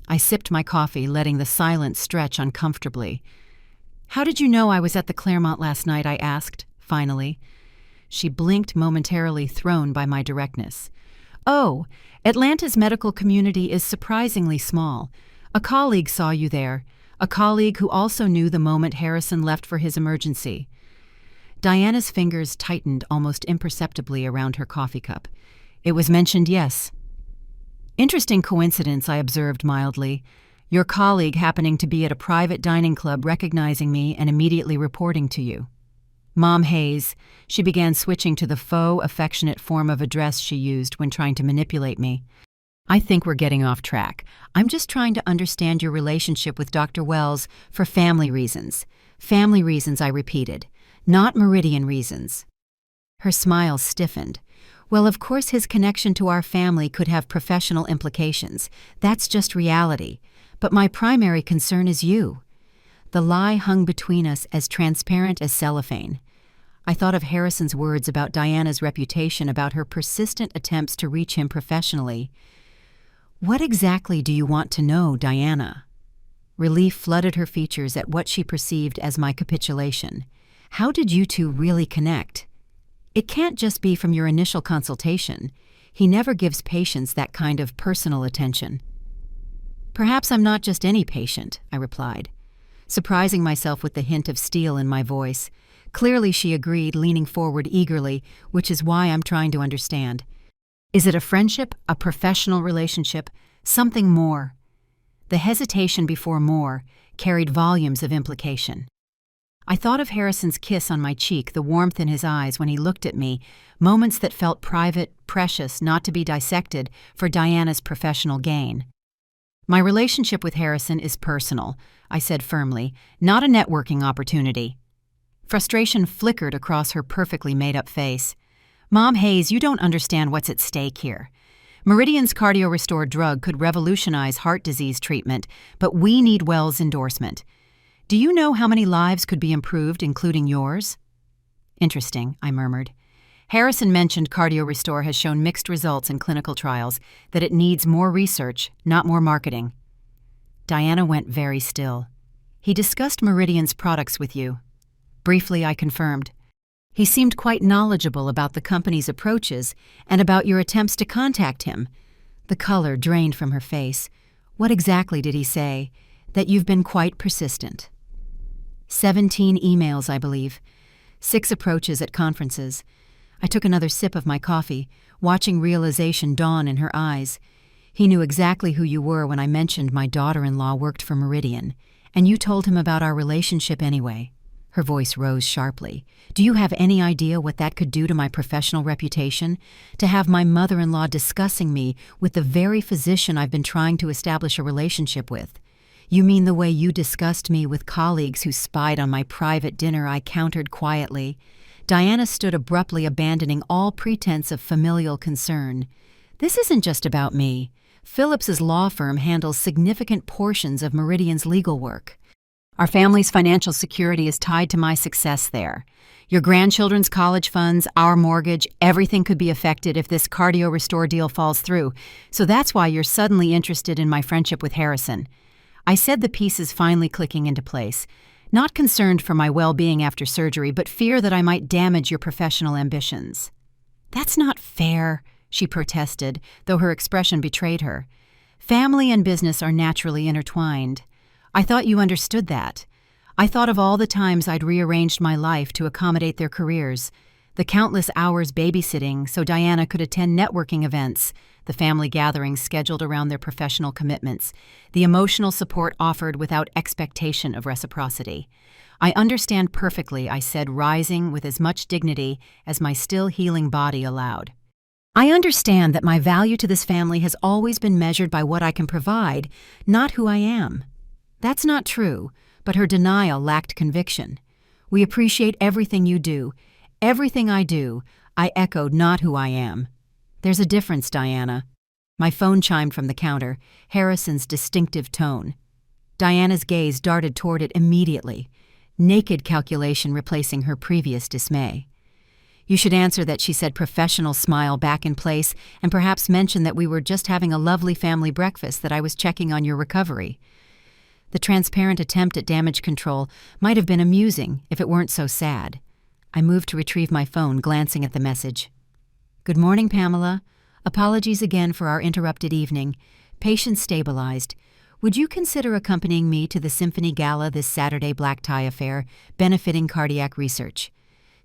I sipped my coffee, letting the silence stretch uncomfortably. How did you know I was at the Claremont last night? I asked, finally. She blinked, momentarily thrown by my directness. Oh, Atlanta's medical community is surprisingly small. A colleague saw you there, a colleague who also knew the moment Harrison left for his emergency. Diana's fingers tightened almost imperceptibly around her coffee cup. It was mentioned, yes. Interesting coincidence, I observed mildly. Your colleague happening to be at a private dining club, recognizing me and immediately reporting to you. Mom Hayes, she began switching to the faux, affectionate form of address she used when trying to manipulate me. I think we're getting off track. I'm just trying to understand your relationship with Dr. Wells for family reasons. Family reasons, I repeated, not Meridian reasons. Her smile stiffened. Well, of course his connection to our family could have professional implications. That's just reality. But my primary concern is you. The lie hung between us as transparent as cellophane. I thought of Harrison's words about Diana's reputation, about her persistent attempts to reach him professionally. What exactly do you want to know, Diana? Relief flooded her features at what she perceived as my capitulation. How did you two really connect? It can't just be from your initial consultation. He never gives patients that kind of personal attention. Perhaps I'm not just any patient, I replied, surprising myself with the hint of steel in my voice. Clearly she agreed, leaning forward eagerly, which is why I'm trying to understand. Is it a friendship, a professional relationship, something more? The hesitation before more carried volumes of implication. I thought of Harrison's kiss on my cheek, the warmth in his eyes when he looked at me, moments that felt private, precious, not to be dissected for Diana's professional gain. My relationship with Harrison is personal, I said firmly, not a networking opportunity. Frustration flickered across her perfectly made-up face. Mom Hayes, you don't understand what's at stake here. Meridian's Cardio Restore drug could revolutionize heart disease treatment, but we need Wells' endorsement. Do you know how many lives could be improved, including yours? Interesting, I murmured. Harrison mentioned Cardio Restore has shown mixed results in clinical trials, that it needs more research, not more marketing. Diana went very still. He discussed Meridian's products with you. Briefly, I confirmed. He seemed quite knowledgeable about the company's approaches and about your attempts to contact him. The color drained from her face. What exactly did he say? That you've been quite persistent. 17 emails, I believe. 6 approaches at conferences. I took another sip of my coffee, watching realization dawn in her eyes. He knew exactly who you were when I mentioned my daughter-in-law worked for Meridian, and you told him about our relationship anyway. Her voice rose sharply. Do you have any idea what that could do to my professional reputation? To have my mother-in-law discussing me with the very physician I've been trying to establish a relationship with. You mean the way you discussed me with colleagues who spied on my private dinner? I countered quietly. Diana stood abruptly, abandoning all pretense of familial concern. This isn't just about me. Phillips's law firm handles significant portions of Meridian's legal work. Our family's financial security is tied to my success there. Your grandchildren's college funds, our mortgage, everything could be affected if this Cardio Restore deal falls through, so that's why you're suddenly interested in my friendship with Harrison. I said, the pieces finally clicking into place. Not concerned for my well-being after surgery, but fear that I might damage your professional ambitions. That's not fair, she protested, though her expression betrayed her. Family and business are naturally intertwined. I thought you understood that. I thought of all the times I'd rearranged my life to accommodate their careers, the countless hours babysitting so Diana could attend networking events, the family gatherings scheduled around their professional commitments, the emotional support offered without expectation of reciprocity. I understand perfectly, I said, rising with as much dignity as my still healing body allowed. I understand that my value to this family has always been measured by what I can provide, not who I am. That's not true, but her denial lacked conviction. We appreciate everything you do. Everything I do, I echoed, not who I am. There's a difference, Diana. My phone chimed from the counter, Harrison's distinctive tone. Diana's gaze darted toward it immediately, naked calculation replacing her previous dismay. You should answer that, she said, professional smile back in place, and perhaps mention that we were just having a lovely family breakfast, that I was checking on your recovery. The transparent attempt at damage control might have been amusing if it weren't so sad. I moved to retrieve my phone, glancing at the message. Good morning, Pamela. Apologies again for our interrupted evening. Patient stabilized. Would you consider accompanying me to the Symphony Gala this Saturday black tie affair, benefiting cardiac research?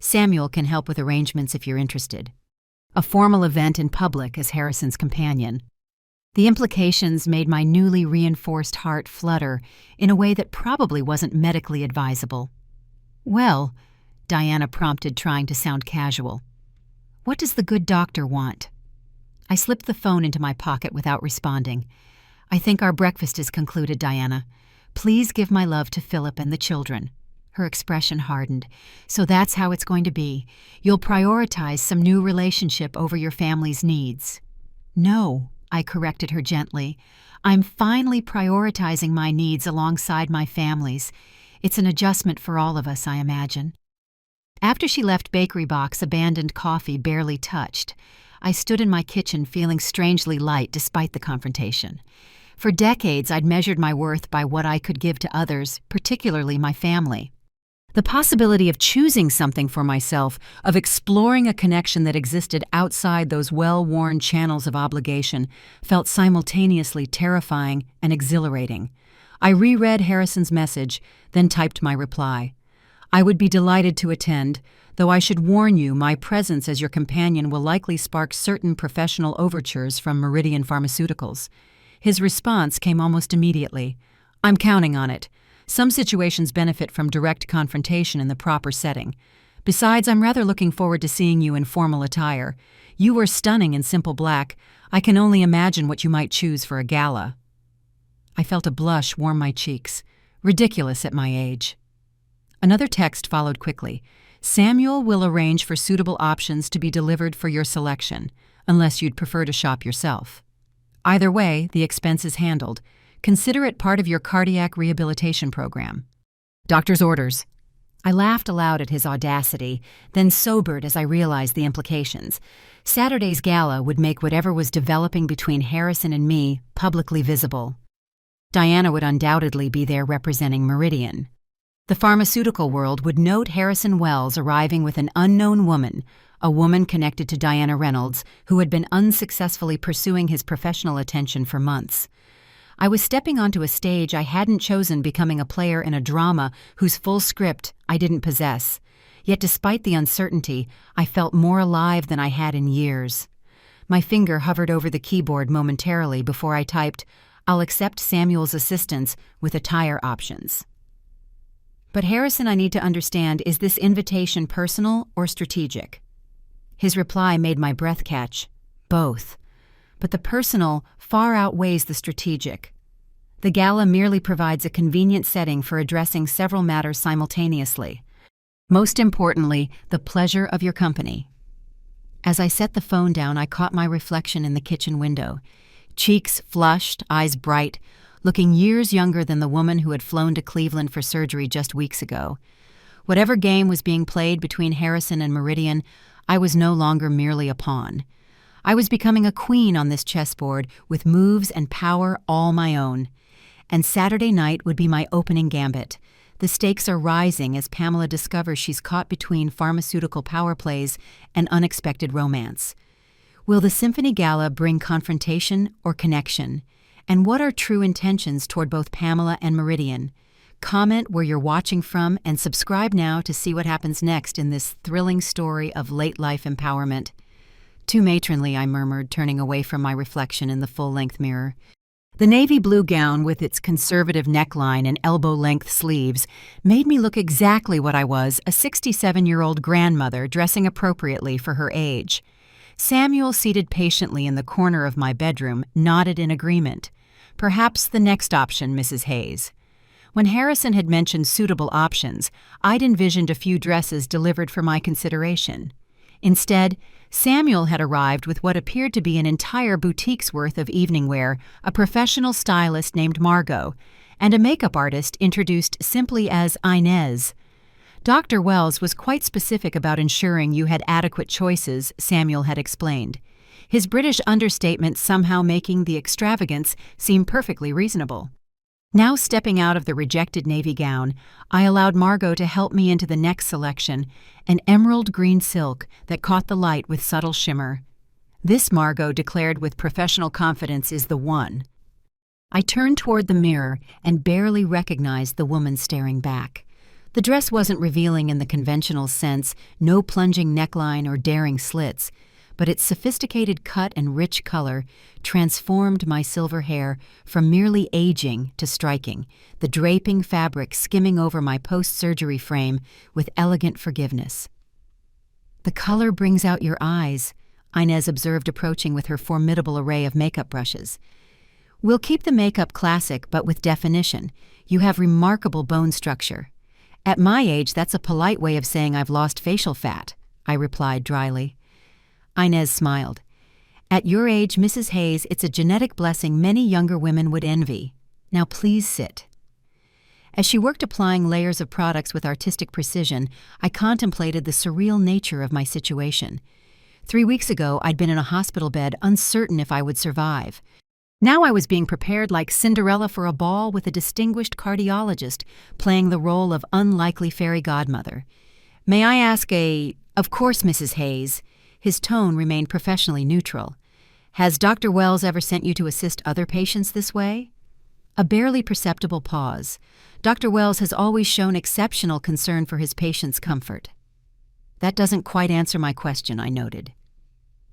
Samuel can help with arrangements if you're interested. A formal event in public as Harrison's companion. The implications made my newly reinforced heart flutter in a way that probably wasn't medically advisable. Well, Diana prompted, trying to sound casual. What does the good doctor want? I slipped the phone into my pocket without responding. I think our breakfast is concluded, Diana. Please give my love to Philip and the children. Her expression hardened. So that's how it's going to be. You'll prioritize some new relationship over your family's needs. No, I corrected her gently. I'm finally prioritizing my needs alongside my family's. It's an adjustment for all of us, I imagine. After she left Bakery Box, abandoned coffee barely touched, I stood in my kitchen feeling strangely light despite the confrontation. For decades, I'd measured my worth by what I could give to others, particularly my family. The possibility of choosing something for myself, of exploring a connection that existed outside those well-worn channels of obligation, felt simultaneously terrifying and exhilarating. I reread Harrison's message, then typed my reply. I would be delighted to attend, though I should warn you my presence as your companion will likely spark certain professional overtures from Meridian Pharmaceuticals. His response came almost immediately. I'm counting on it. Some situations benefit from direct confrontation in the proper setting. Besides, I'm rather looking forward to seeing you in formal attire. You were stunning in simple black. I can only imagine what you might choose for a gala. I felt a blush warm my cheeks. Ridiculous at my age. Another text followed quickly. Samuel will arrange for suitable options to be delivered for your selection, unless you'd prefer to shop yourself. Either way, the expense is handled. Consider it part of your cardiac rehabilitation program. Doctor's orders. I laughed aloud at his audacity, then sobered as I realized the implications. Saturday's gala would make whatever was developing between Harrison and me publicly visible. Diana would undoubtedly be there representing Meridian. The pharmaceutical world would note Harrison Wells arriving with an unknown woman, a woman connected to Diana Reynolds, who had been unsuccessfully pursuing his professional attention for months. I was stepping onto a stage I hadn't chosen, becoming a player in a drama whose full script I didn't possess. Yet despite the uncertainty, I felt more alive than I had in years. My finger hovered over the keyboard momentarily before I typed, "I'll accept Samuel's assistance with attire options." "But Harrison, I need to understand, is this invitation personal or strategic?" His reply made my breath catch. Both. But the personal far outweighs the strategic. The gala merely provides a convenient setting for addressing several matters simultaneously. Most importantly, the pleasure of your company. As I set the phone down, I caught my reflection in the kitchen window. Cheeks flushed, eyes bright, looking years younger than the woman who had flown to Cleveland for surgery just weeks ago. Whatever game was being played between Harrison and Meridian, I was no longer merely a pawn. I was becoming a queen on this chessboard with moves and power all my own. And Saturday night would be my opening gambit. The stakes are rising as Pamela discovers she's caught between pharmaceutical power plays and unexpected romance. Will the Symphony Gala bring confrontation or connection? And what are true intentions toward both Pamela and Meridian? Comment where you're watching from and subscribe now to see what happens next in this thrilling story of late-life empowerment. "Too matronly," I murmured, turning away from my reflection in the full-length mirror. The navy blue gown with its conservative neckline and elbow-length sleeves made me look exactly what I was, a 67-year-old grandmother dressing appropriately for her age. Samuel, seated patiently in the corner of my bedroom, nodded in agreement. "Perhaps the next option, Mrs. Hayes." When Harrison had mentioned suitable options, I'd envisioned a few dresses delivered for my consideration. Instead, Samuel had arrived with what appeared to be an entire boutique's worth of evening wear, a professional stylist named Margot, and a makeup artist introduced simply as Inez. "Dr. Wells was quite specific about ensuring you had adequate choices," Samuel had explained, his British understatement somehow making the extravagance seem perfectly reasonable. Now stepping out of the rejected navy gown, I allowed Margot to help me into the next selection, an emerald green silk that caught the light with subtle shimmer. "This," Margot declared with professional confidence, "is the one." I turned toward the mirror and barely recognized the woman staring back. The dress wasn't revealing in the conventional sense, no plunging neckline or daring slits, but its sophisticated cut and rich color transformed my silver hair from merely aging to striking, the draping fabric skimming over my post-surgery frame with elegant forgiveness. "The color brings out your eyes," Inez observed, approaching with her formidable array of makeup brushes. "We'll keep the makeup classic, but with definition. You have remarkable bone structure." "At my age, that's a polite way of saying I've lost facial fat," I replied dryly. Inez smiled. "At your age, Mrs. Hayes, it's a genetic blessing many younger women would envy. Now please sit." As she worked applying layers of products with artistic precision, I contemplated the surreal nature of my situation. 3 weeks ago, I'd been in a hospital bed, uncertain if I would survive. Now I was being prepared like Cinderella for a ball with a distinguished cardiologist playing the role of unlikely fairy godmother. "May I ask Of course, Mrs. Hayes." His tone remained professionally neutral. "Has Dr. Wells ever sent you to assist other patients this way?" A barely perceptible pause. "Dr. Wells has always shown exceptional concern for his patients' comfort." "That doesn't quite answer my question," I noted.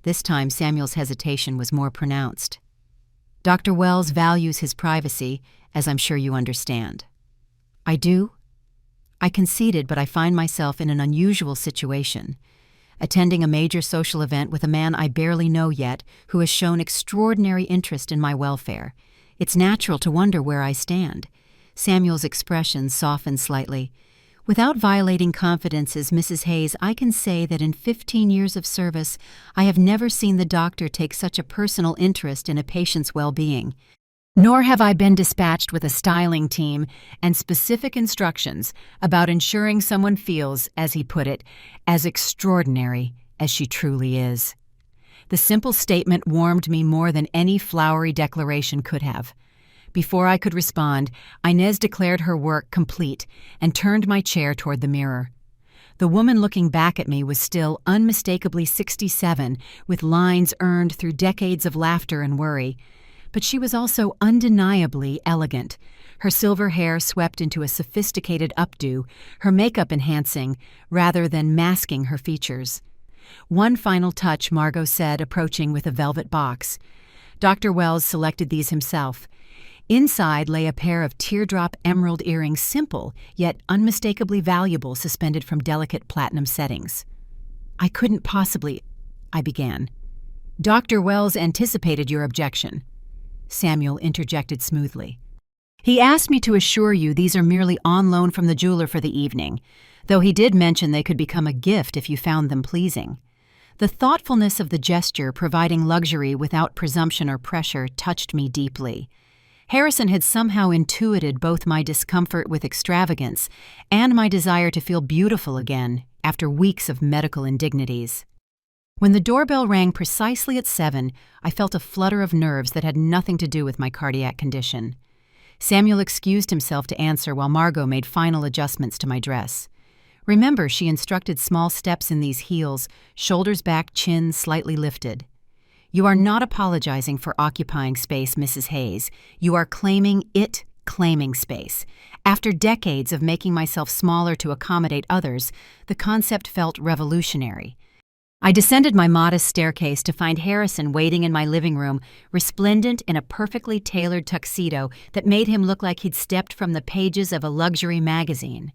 This time Samuel's hesitation was more pronounced. "Dr. Wells values his privacy, as I'm sure you understand." "I do?" I conceded, but I find myself in an unusual situation. Attending a major social event with a man I barely know yet who has shown extraordinary interest in my welfare. It's natural to wonder where I stand. Samuel's expression softened slightly. "Without violating confidences, Mrs. Hayes, I can say that in 15 years of service, I have never seen the doctor take such a personal interest in a patient's well-being. Nor have I been dispatched with a styling team and specific instructions about ensuring someone feels, as he put it, as extraordinary as she truly is." The simple statement warmed me more than any flowery declaration could have. Before I could respond, Inez declared her work complete and turned my chair toward the mirror. The woman looking back at me was still unmistakably 67, with lines earned through decades of laughter and worry. But she was also undeniably elegant, her silver hair swept into a sophisticated updo, her makeup enhancing rather than masking her features. "One final touch," Margot said, approaching with a velvet box. Dr. Wells selected these himself. Inside lay a pair of teardrop emerald earrings, simple, yet unmistakably valuable, suspended from delicate platinum settings. "I couldn't possibly," I began. "Dr. Wells anticipated your objection," Samuel interjected smoothly. "He asked me to assure you these are merely on loan from the jeweler for the evening, though he did mention they could become a gift if you found them pleasing." The thoughtfulness of the gesture, providing luxury without presumption or pressure, touched me deeply. Harrison had somehow intuited both my discomfort with extravagance and my desire to feel beautiful again after weeks of medical indignities. When the doorbell rang precisely at 7, I felt a flutter of nerves that had nothing to do with my cardiac condition. Samuel excused himself to answer while Margot made final adjustments to my dress. Remember, she instructed small steps in these heels, shoulders back, chin slightly lifted. "You are not apologizing for occupying space, Mrs. Hayes. You are claiming space. After decades of making myself smaller to accommodate others, the concept felt revolutionary." I descended my modest staircase to find Harrison waiting in my living room, resplendent in a perfectly tailored tuxedo that made him look like he'd stepped from the pages of a luxury magazine.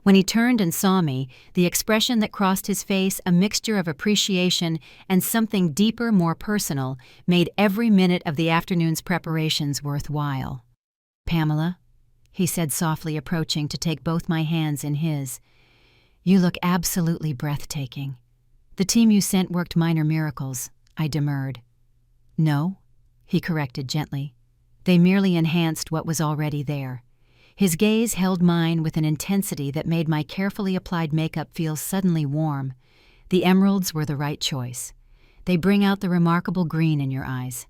When he turned and saw me, the expression that crossed his face, a mixture of appreciation and something deeper, more personal, made every minute of the afternoon's preparations worthwhile. "Pamela," he said softly, approaching to take both my hands in his, "you look absolutely breathtaking." "The team you sent worked minor miracles," I demurred. "No," he corrected gently. "They merely enhanced what was already there." His gaze held mine with an intensity that made my carefully applied makeup feel suddenly warm. "The emeralds were the right choice. They bring out the remarkable green in your eyes."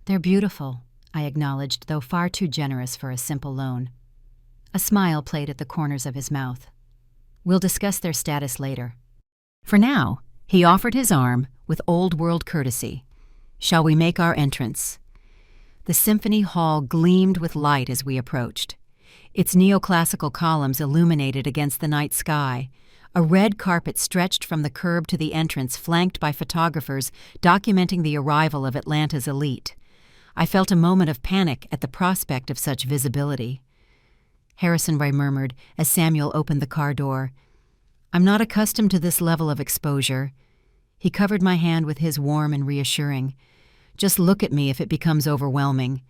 "They're beautiful," I acknowledged, though far too generous for a simple loan. A smile played at the corners of his mouth. "We'll discuss their status later. For now," he offered his arm with old-world courtesy. "Shall we make our entrance?" The symphony hall gleamed with light as we approached. Its neoclassical columns illuminated against the night sky. A red carpet stretched from the curb to the entrance, flanked by photographers documenting the arrival of Atlanta's elite. I felt a moment of panic at the prospect of such visibility. "Harrison," I murmured as Samuel opened the car door, "I'm not accustomed to this level of exposure." He covered my hand with his, warm and reassuring. "Just look at me if it becomes overwhelming.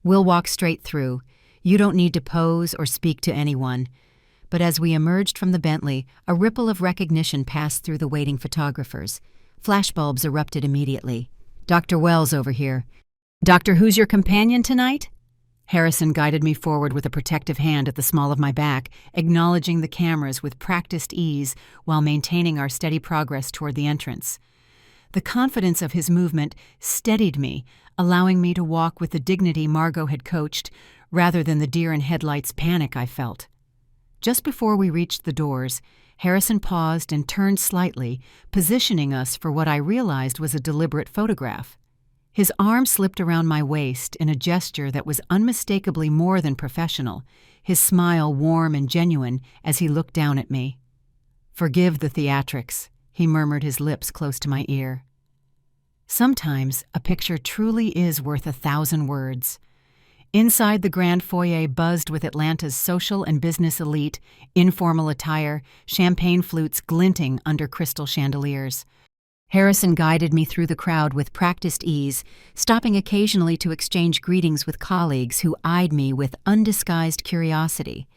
We'll walk straight through. You don't need to pose or speak to anyone." But as we emerged from the Bentley, a ripple of recognition passed through the waiting photographers. Flashbulbs erupted immediately. "Dr. Wells over here." "Doctor, who's your companion tonight?" Harrison guided me forward with a protective hand at the small of my back, acknowledging the cameras with practiced ease while maintaining our steady progress toward the entrance. The confidence of his movement steadied me, allowing me to walk with the dignity Margot had coached, rather than the deer-in-headlights panic I felt. Just before we reached the doors, Harrison paused and turned slightly, positioning us for what I realized was a deliberate photograph. His arm slipped around my waist in a gesture that was unmistakably more than professional, his smile warm and genuine as he looked down at me. "Forgive the theatrics," he murmured, his lips close to my ear. Sometimes a picture truly is worth 1,000 words. Inside the grand foyer buzzed with Atlanta's social and business elite, informal attire, champagne flutes glinting under crystal chandeliers. Harrison guided me through the crowd with practiced ease, stopping occasionally to exchange greetings with colleagues who eyed me with undisguised curiosity.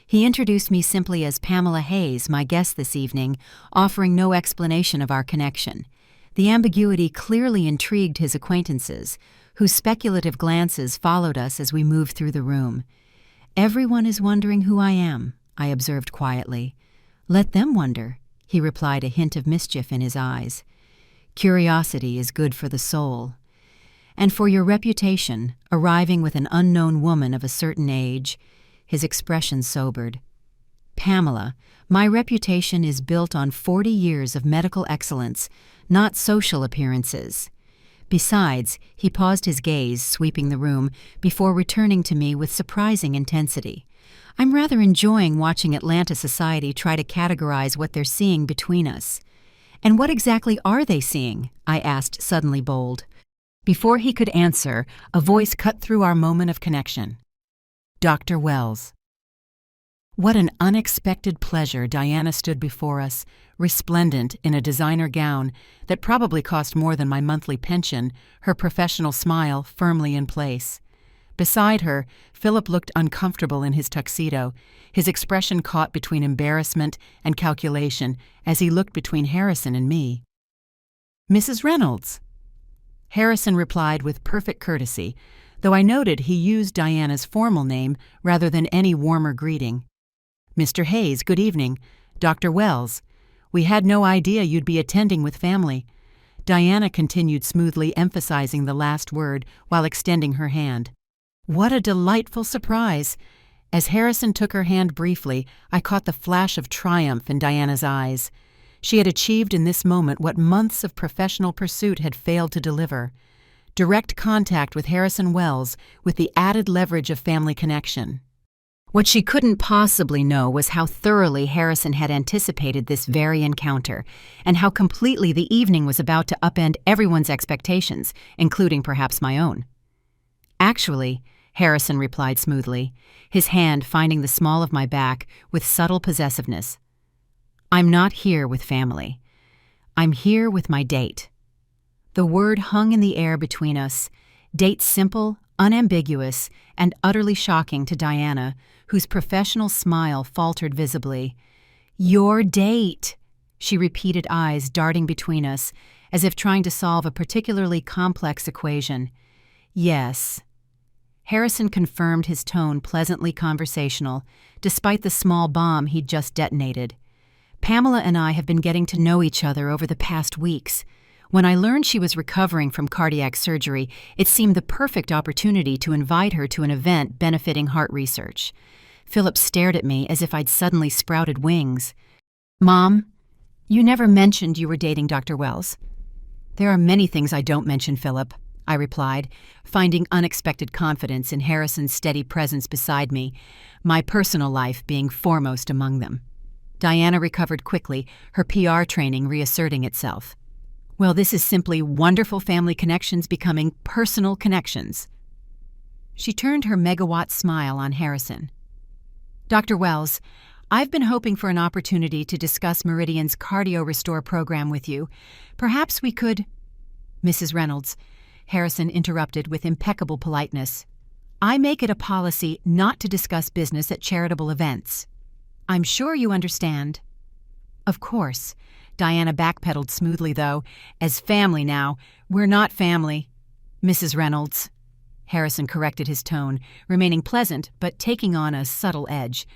He introduced me simply as Pamela Hayes, my guest this evening, offering no explanation of our connection. The ambiguity clearly intrigued his acquaintances, whose speculative glances followed us as we moved through the room. "Everyone is wondering who I am," I observed quietly. "Let them wonder," he replied, a hint of mischief in his eyes. "Curiosity is good for the soul." And for your reputation, arriving with an unknown woman of a certain age." His expression sobered. "Pamela, my reputation is built on 40 years of medical excellence, not social appearances." Besides, he paused, his gaze sweeping the room before returning to me with surprising intensity. "I'm rather enjoying watching Atlanta society try to categorize what they're seeing between us." "And what exactly are they seeing?" I asked, suddenly bold. Before he could answer, a voice cut through our moment of connection. "Dr. Wells." What an unexpected pleasure. Diana stood before us, resplendent in a designer gown that probably cost more than my monthly pension, her professional smile firmly in place. Beside her, Philip looked uncomfortable in his tuxedo, his expression caught between embarrassment and calculation as he looked between Harrison and me. "Mrs. Reynolds." Harrison replied with perfect courtesy, though I noted he used Diana's formal name rather than any warmer greeting. "Mr. Hayes, good evening. Dr. Wells. We had no idea you'd be attending with family." Diana continued smoothly, emphasizing the last word while extending her hand. What a delightful surprise! As Harrison took her hand briefly, I caught the flash of triumph in Diana's eyes. She had achieved in this moment what months of professional pursuit had failed to deliver: direct contact with Harrison Wells with the added leverage of family connection. What she couldn't possibly know was how thoroughly Harrison had anticipated this very encounter, and how completely the evening was about to upend everyone's expectations, including perhaps my own. "Actually," Harrison replied smoothly, his hand finding the small of my back with subtle possessiveness, "I'm not here with family. I'm here with my date." The word hung in the air between us, date simple, unambiguous, and utterly shocking to Diana, whose professional smile faltered visibly. "Your date," she repeated, eyes darting between us, as if trying to solve a particularly complex equation. "Yes." Harrison confirmed, his tone pleasantly conversational, despite the small bomb he'd just detonated. "Pamela and I have been getting to know each other over the past weeks. When I learned she was recovering from cardiac surgery, it seemed the perfect opportunity to invite her to an event benefiting heart research." Philip stared at me as if I'd suddenly sprouted wings. "Mom, you never mentioned you were dating Dr. Wells." "There are many things I don't mention, Philip," I replied, finding unexpected confidence in Harrison's steady presence beside me, my personal life being foremost among them. Diana recovered quickly, her PR training reasserting itself. "Well, this is simply wonderful family connections becoming personal connections." She turned her megawatt smile on Harrison. "Dr. Wells, I've been hoping for an opportunity to discuss Meridian's Cardio Restore program with you. Perhaps we could—" "Mrs. Reynolds," Harrison interrupted with impeccable politeness, "I make it a policy not to discuss business at charitable events. I'm sure you understand." "Of course." Diana backpedaled smoothly, though. "As family now, we're not family." "Mrs. Reynolds." Harrison corrected his tone, remaining pleasant but taking on a subtle edge.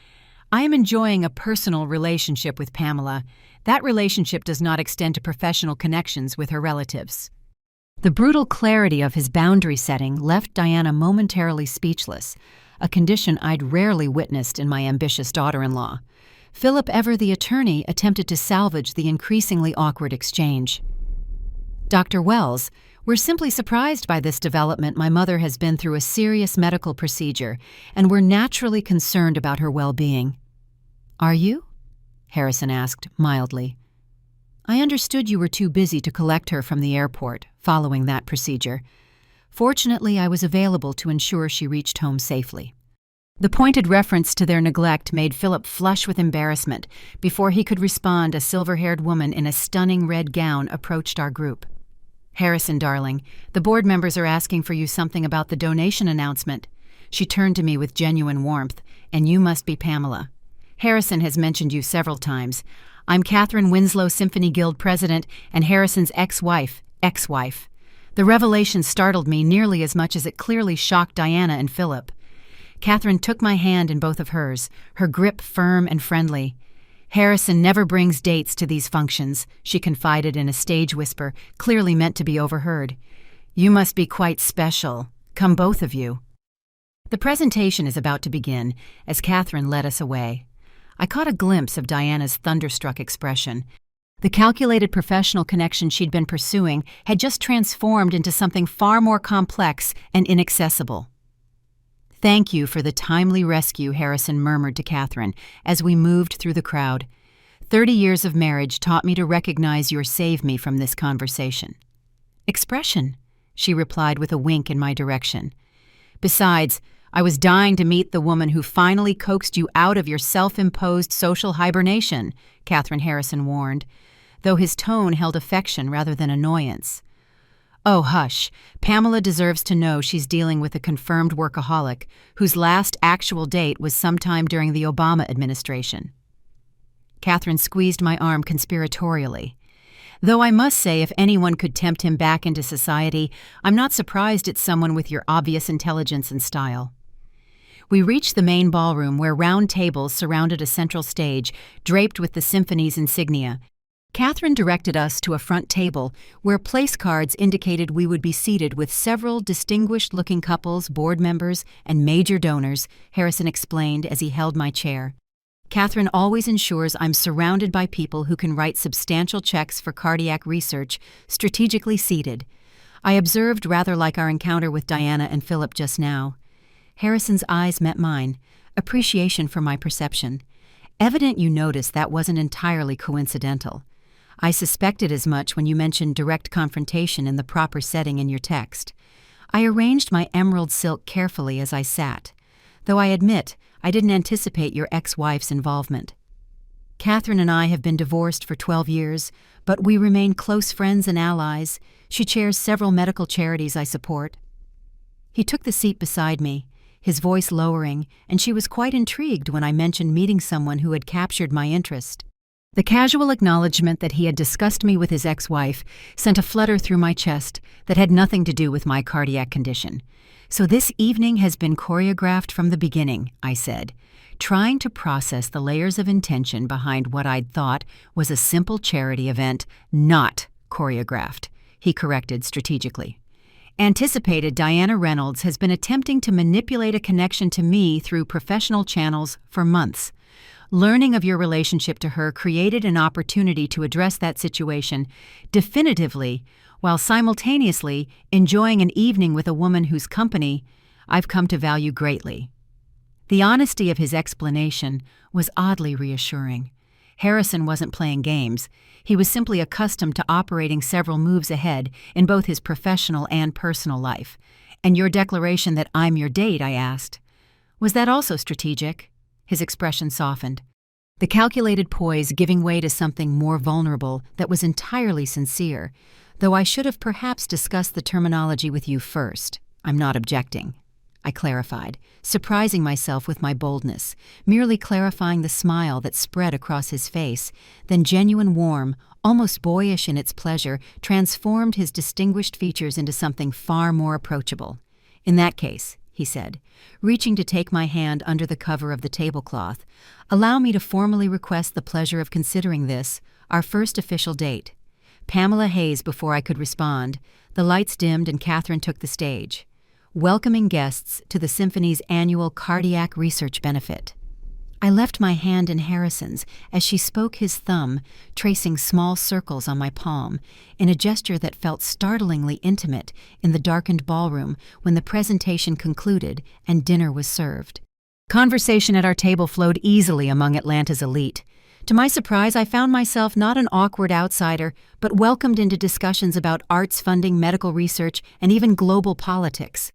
"I am enjoying a personal relationship with Pamela. That relationship does not extend to professional connections with her relatives." The brutal clarity of his boundary setting left Diana momentarily speechless, a condition I'd rarely witnessed in my ambitious daughter-in-law. Philip, ever the attorney, attempted to salvage the increasingly awkward exchange. "Dr. Wells, we're simply surprised by this development. My mother has been through a serious medical procedure, and we're naturally concerned about her well-being." "Are you?" Harrison asked mildly. "I understood you were too busy to collect her from the airport following that procedure. Fortunately, I was available to ensure she reached home safely." The pointed reference to their neglect made Philip flush with embarrassment. Before he could respond, a silver-haired woman in a stunning red gown approached our group. "Harrison, darling, the board members are asking for you something about the donation announcement." She turned to me with genuine warmth. "And you must be Pamela. Harrison has mentioned you several times. I'm Catherine Winslow, Symphony Guild president, and Harrison's ex-wife. The revelation startled me nearly as much as it clearly shocked Diana and Philip. Catherine took my hand in both of hers, her grip firm and friendly. "Harrison never brings dates to these functions," she confided in a stage whisper, clearly meant to be overheard. You must be quite special. Come both of you. The presentation is about to begin as Catherine led us away. I caught a glimpse of Diana's thunderstruck expression. The calculated professional connection she'd been pursuing had just transformed into something far more complex and inaccessible. "Thank you for the timely rescue," Harrison murmured to Catherine as we moved through the crowd. 30 years of marriage taught me to recognize your save me from this conversation. "Expression," she replied with a wink in my direction. "Besides, I was dying to meet the woman who finally coaxed you out of your self-imposed social hibernation," Catherine Harrison warned, though his tone held affection rather than annoyance. "Oh, hush. Pamela deserves to know she's dealing with a confirmed workaholic whose last actual date was sometime during the Obama administration." Catherine squeezed my arm conspiratorially. "Though I must say if anyone could tempt him back into society, I'm not surprised it's someone with your obvious intelligence and style." We reached the main ballroom where round tables surrounded a central stage draped with the symphony's insignia. Catherine directed us to a front table where place cards indicated we would be seated with several distinguished-looking couples, board members, and major donors, Harrison explained as he held my chair. "Catherine always ensures I'm surrounded by people who can write substantial checks for cardiac research, strategically seated." I observed rather like our encounter with Diana and Philip just now. Harrison's eyes met mine, appreciation for my perception. "Evident you noticed that wasn't entirely coincidental. I suspected as much when you mentioned direct confrontation in the proper setting in your text. I arranged my emerald silk carefully as I sat, though I admit I didn't anticipate your ex-wife's involvement. Catherine and I have been divorced for 12 years, but we remain close friends and allies. She chairs several medical charities I support." He took the seat beside me, his voice lowering, and she was quite intrigued when I mentioned meeting someone who had captured my interest. The casual acknowledgement that he had discussed me with his ex-wife sent a flutter through my chest that had nothing to do with my cardiac condition. "So this evening has been choreographed from the beginning," I said, trying to process the layers of intention behind what I'd thought was a simple charity event, not choreographed, he corrected strategically. "Anticipated Diana Reynolds has been attempting to manipulate a connection to me through professional channels for months. Learning of your relationship to her created an opportunity to address that situation definitively while simultaneously enjoying an evening with a woman whose company I've come to value greatly." The honesty of his explanation was oddly reassuring. Harrison wasn't playing games. He was simply accustomed to operating several moves ahead in both his professional and personal life. "And your declaration that I'm your date," I asked. "Was that also strategic?" His expression softened, the calculated poise giving way to something more vulnerable that was entirely sincere, though I should have perhaps discussed the terminology with you first. "I'm not objecting," I clarified, surprising myself with my boldness, merely clarifying the smile that spread across his face, then genuine warm, almost boyish in its pleasure, transformed his distinguished features into something far more approachable. "In that case," he said, reaching to take my hand under the cover of the tablecloth, "allow me to formally request the pleasure of considering this our first official date." Pamela Hayes before I could respond. The lights dimmed and Catherine took the stage, welcoming guests to the Symphony's annual cardiac research benefit. I left my hand in Harrison's as she spoke, his thumb tracing small circles on my palm, in a gesture that felt startlingly intimate in the darkened ballroom when the presentation concluded and dinner was served. Conversation at our table flowed easily among Atlanta's elite. To my surprise, I found myself not an awkward outsider, but welcomed into discussions about arts funding, medical research, and even global politics.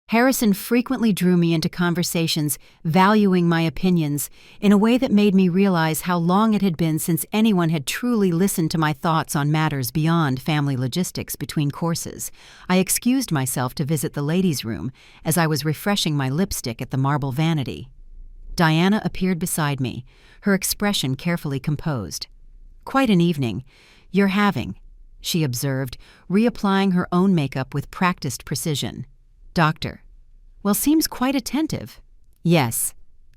Harrison frequently drew me into conversations, valuing my opinions in a way that made me realize how long it had been since anyone had truly listened to my thoughts on matters beyond family logistics between courses. I excused myself to visit the ladies' room as I was refreshing my lipstick at the marble vanity. Diana appeared beside me, her expression carefully composed. "Quite an evening you're having," she observed, reapplying her own makeup with practiced precision. "Doctor. Well, seems quite attentive." "Yes,"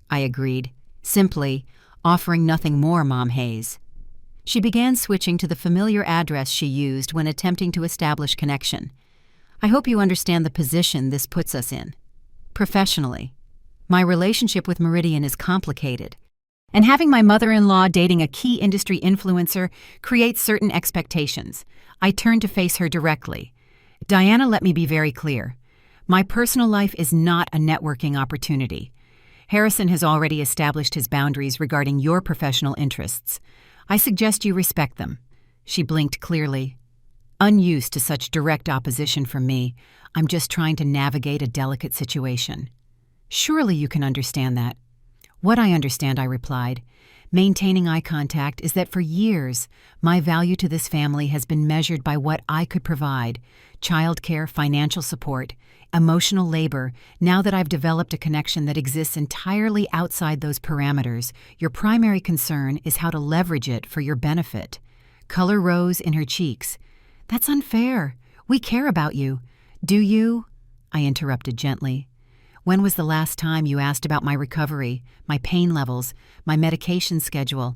I agreed, simply offering nothing more, Mom Hayes. She began switching to the familiar address she used when attempting to establish connection. I hope you understand the position this puts us in. Professionally, my relationship with Meridian is complicated, and having my mother-in-law dating a key industry influencer creates certain expectations. I turned to face her directly. Diana, let me be very clear. My personal life is not a networking opportunity. Harrison has already established his boundaries regarding your professional interests. I suggest you respect them. She blinked clearly. Unused to such direct opposition from me, I'm just trying to navigate a delicate situation. Surely you can understand that. What I understand, I replied. Maintaining eye contact is that for years, my value to this family has been measured by what I could provide: childcare, financial support, emotional labor. Now that I've developed a connection that exists entirely outside those parameters, your primary concern is how to leverage it for your benefit. Color rose in her cheeks. That's unfair. We care about you. Do you? I interrupted gently. When was the last time you asked about my recovery, my pain levels, my medication schedule?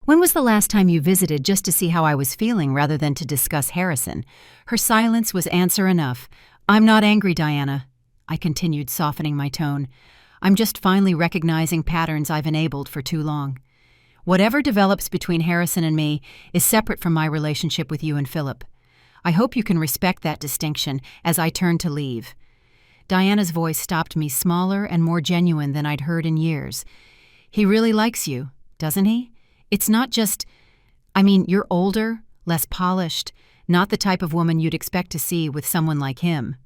When was the last time you visited just to see how I was feeling rather than to discuss Harrison? Her silence was answer enough. I'm not angry, Diana. I continued, softening my tone. I'm just finally recognizing patterns I've enabled for too long. Whatever develops between Harrison and me is separate from my relationship with you and Philip. I hope you can respect that distinction as I turn to leave. Diana's voice stopped me, smaller and more genuine than I'd heard in years. He really likes you, doesn't he? It's not just... you're older, less polished, not the type of woman you'd expect to see with someone like him.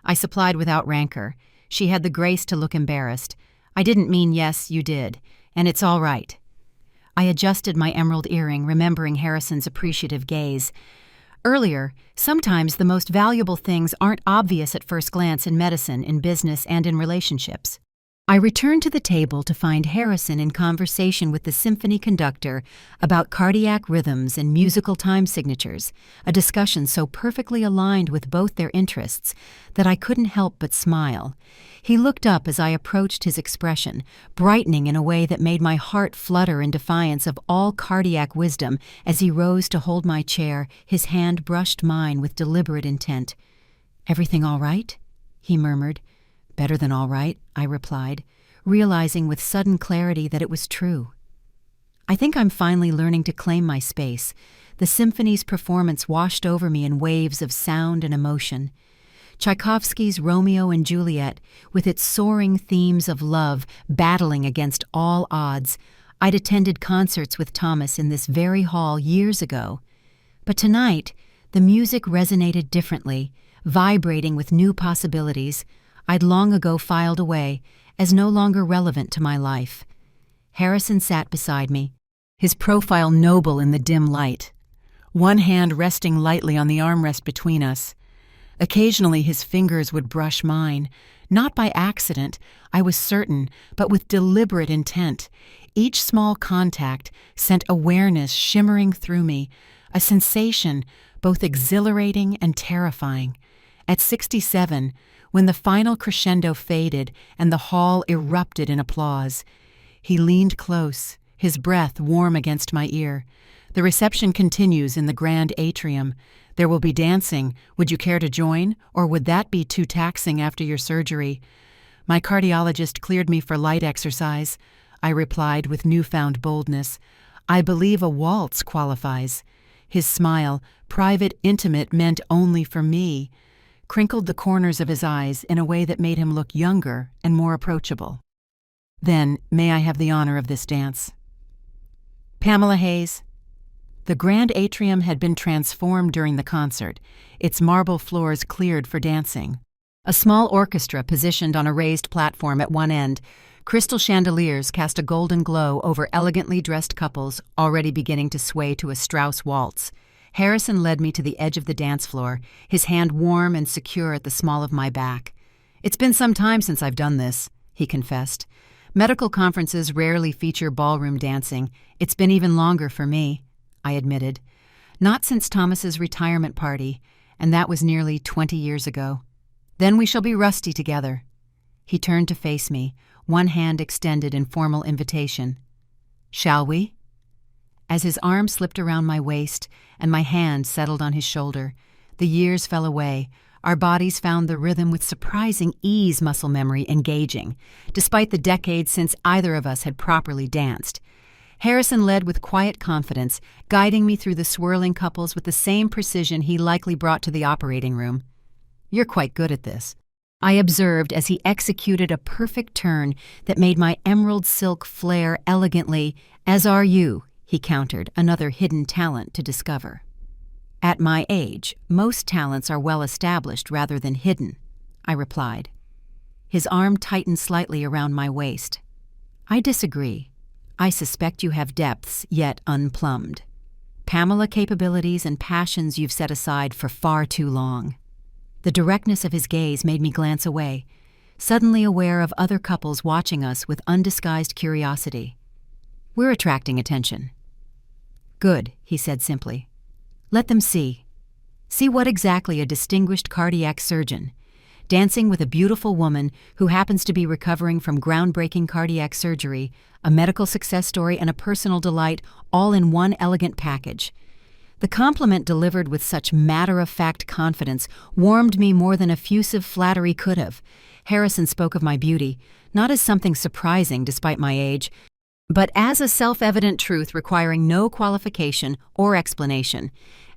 I supplied without rancor. She had the grace to look embarrassed. I didn't mean yes, you did, and it's all right. I adjusted my emerald earring, remembering Harrison's appreciative gaze. Earlier, sometimes the most valuable things aren't obvious at first glance in medicine, in business, and in relationships. I returned to the table to find Harrison in conversation with the symphony conductor about cardiac rhythms and musical time signatures, a discussion so perfectly aligned with both their interests that I couldn't help but smile. He looked up as I approached his expression, brightening in a way that made my heart flutter in defiance of all cardiac wisdom. As he rose to hold my chair, his hand brushed mine with deliberate intent. "Everything all right?" he murmured. "Better than all right," I replied, realizing with sudden clarity that it was true. I think I'm finally learning to claim my space. The symphony's performance washed over me in waves of sound and emotion. Tchaikovsky's Romeo and Juliet, with its soaring themes of love battling against all odds. I'd attended concerts with Thomas in this very hall years ago. But tonight, the music resonated differently, vibrating with new possibilities I'd long ago filed away as no longer relevant to my life. Harrison sat beside me, his profile noble in the dim light, one hand resting lightly on the armrest between us. Occasionally his fingers would brush mine, not by accident, I was certain, but with deliberate intent. Each small contact sent awareness shimmering through me, a sensation both exhilarating and terrifying. At 67, when the final crescendo faded and the hall erupted in applause, he leaned close, his breath warm against my ear. "The reception continues in the grand atrium. There will be dancing. Would you care to join, or would that be too taxing after your surgery?" "My cardiologist cleared me for light exercise," I replied with newfound boldness. "I believe a waltz qualifies." His smile, private, intimate, meant only for me, crinkled the corners of his eyes in a way that made him look younger and more approachable. "Then, may I have the honor of this dance?" "Pamela Hayes." The grand atrium had been transformed during the concert, its marble floors cleared for dancing. A small orchestra positioned on a raised platform at one end, crystal chandeliers cast a golden glow over elegantly dressed couples already beginning to sway to a Strauss waltz. Harrison led me to the edge of the dance floor, his hand warm and secure at the small of my back. "It's been some time since I've done this," he confessed. "Medical conferences rarely feature ballroom dancing. It's been even longer for me," I admitted. "Not since Thomas's retirement party, and that was nearly 20 years ago. Then we shall be rusty together." He turned to face me, one hand extended in formal invitation. "Shall we?" As his arm slipped around my waist and my hand settled on his shoulder, the years fell away, Our bodies found the rhythm with surprising ease, muscle memory engaging, despite the decades since either of us had properly danced. Harrison led with quiet confidence, guiding me through the swirling couples with the same precision he likely brought to the operating room. "You're quite good at this," I observed as he executed a perfect turn that made my emerald silk flare elegantly. "As are you," he countered, another hidden talent to discover. "At my age, most talents are well established rather than hidden," I replied. His arm tightened slightly around my waist. "I disagree. I suspect you have depths yet unplumbed. Pamela capabilities and passions you've set aside for far too long." The directness of his gaze made me glance away, suddenly aware of other couples watching us with undisguised curiosity. "We're attracting attention." "Good," he said simply. "Let them see. See what exactly a distinguished cardiac surgeon, dancing with a beautiful woman who happens to be recovering from groundbreaking cardiac surgery, a medical success story, and a personal delight, all in one elegant package." The compliment delivered with such matter-of-fact confidence warmed me more than effusive flattery could have. Harrison spoke of my beauty, not as something surprising despite my age, but as a self-evident truth requiring no qualification or explanation.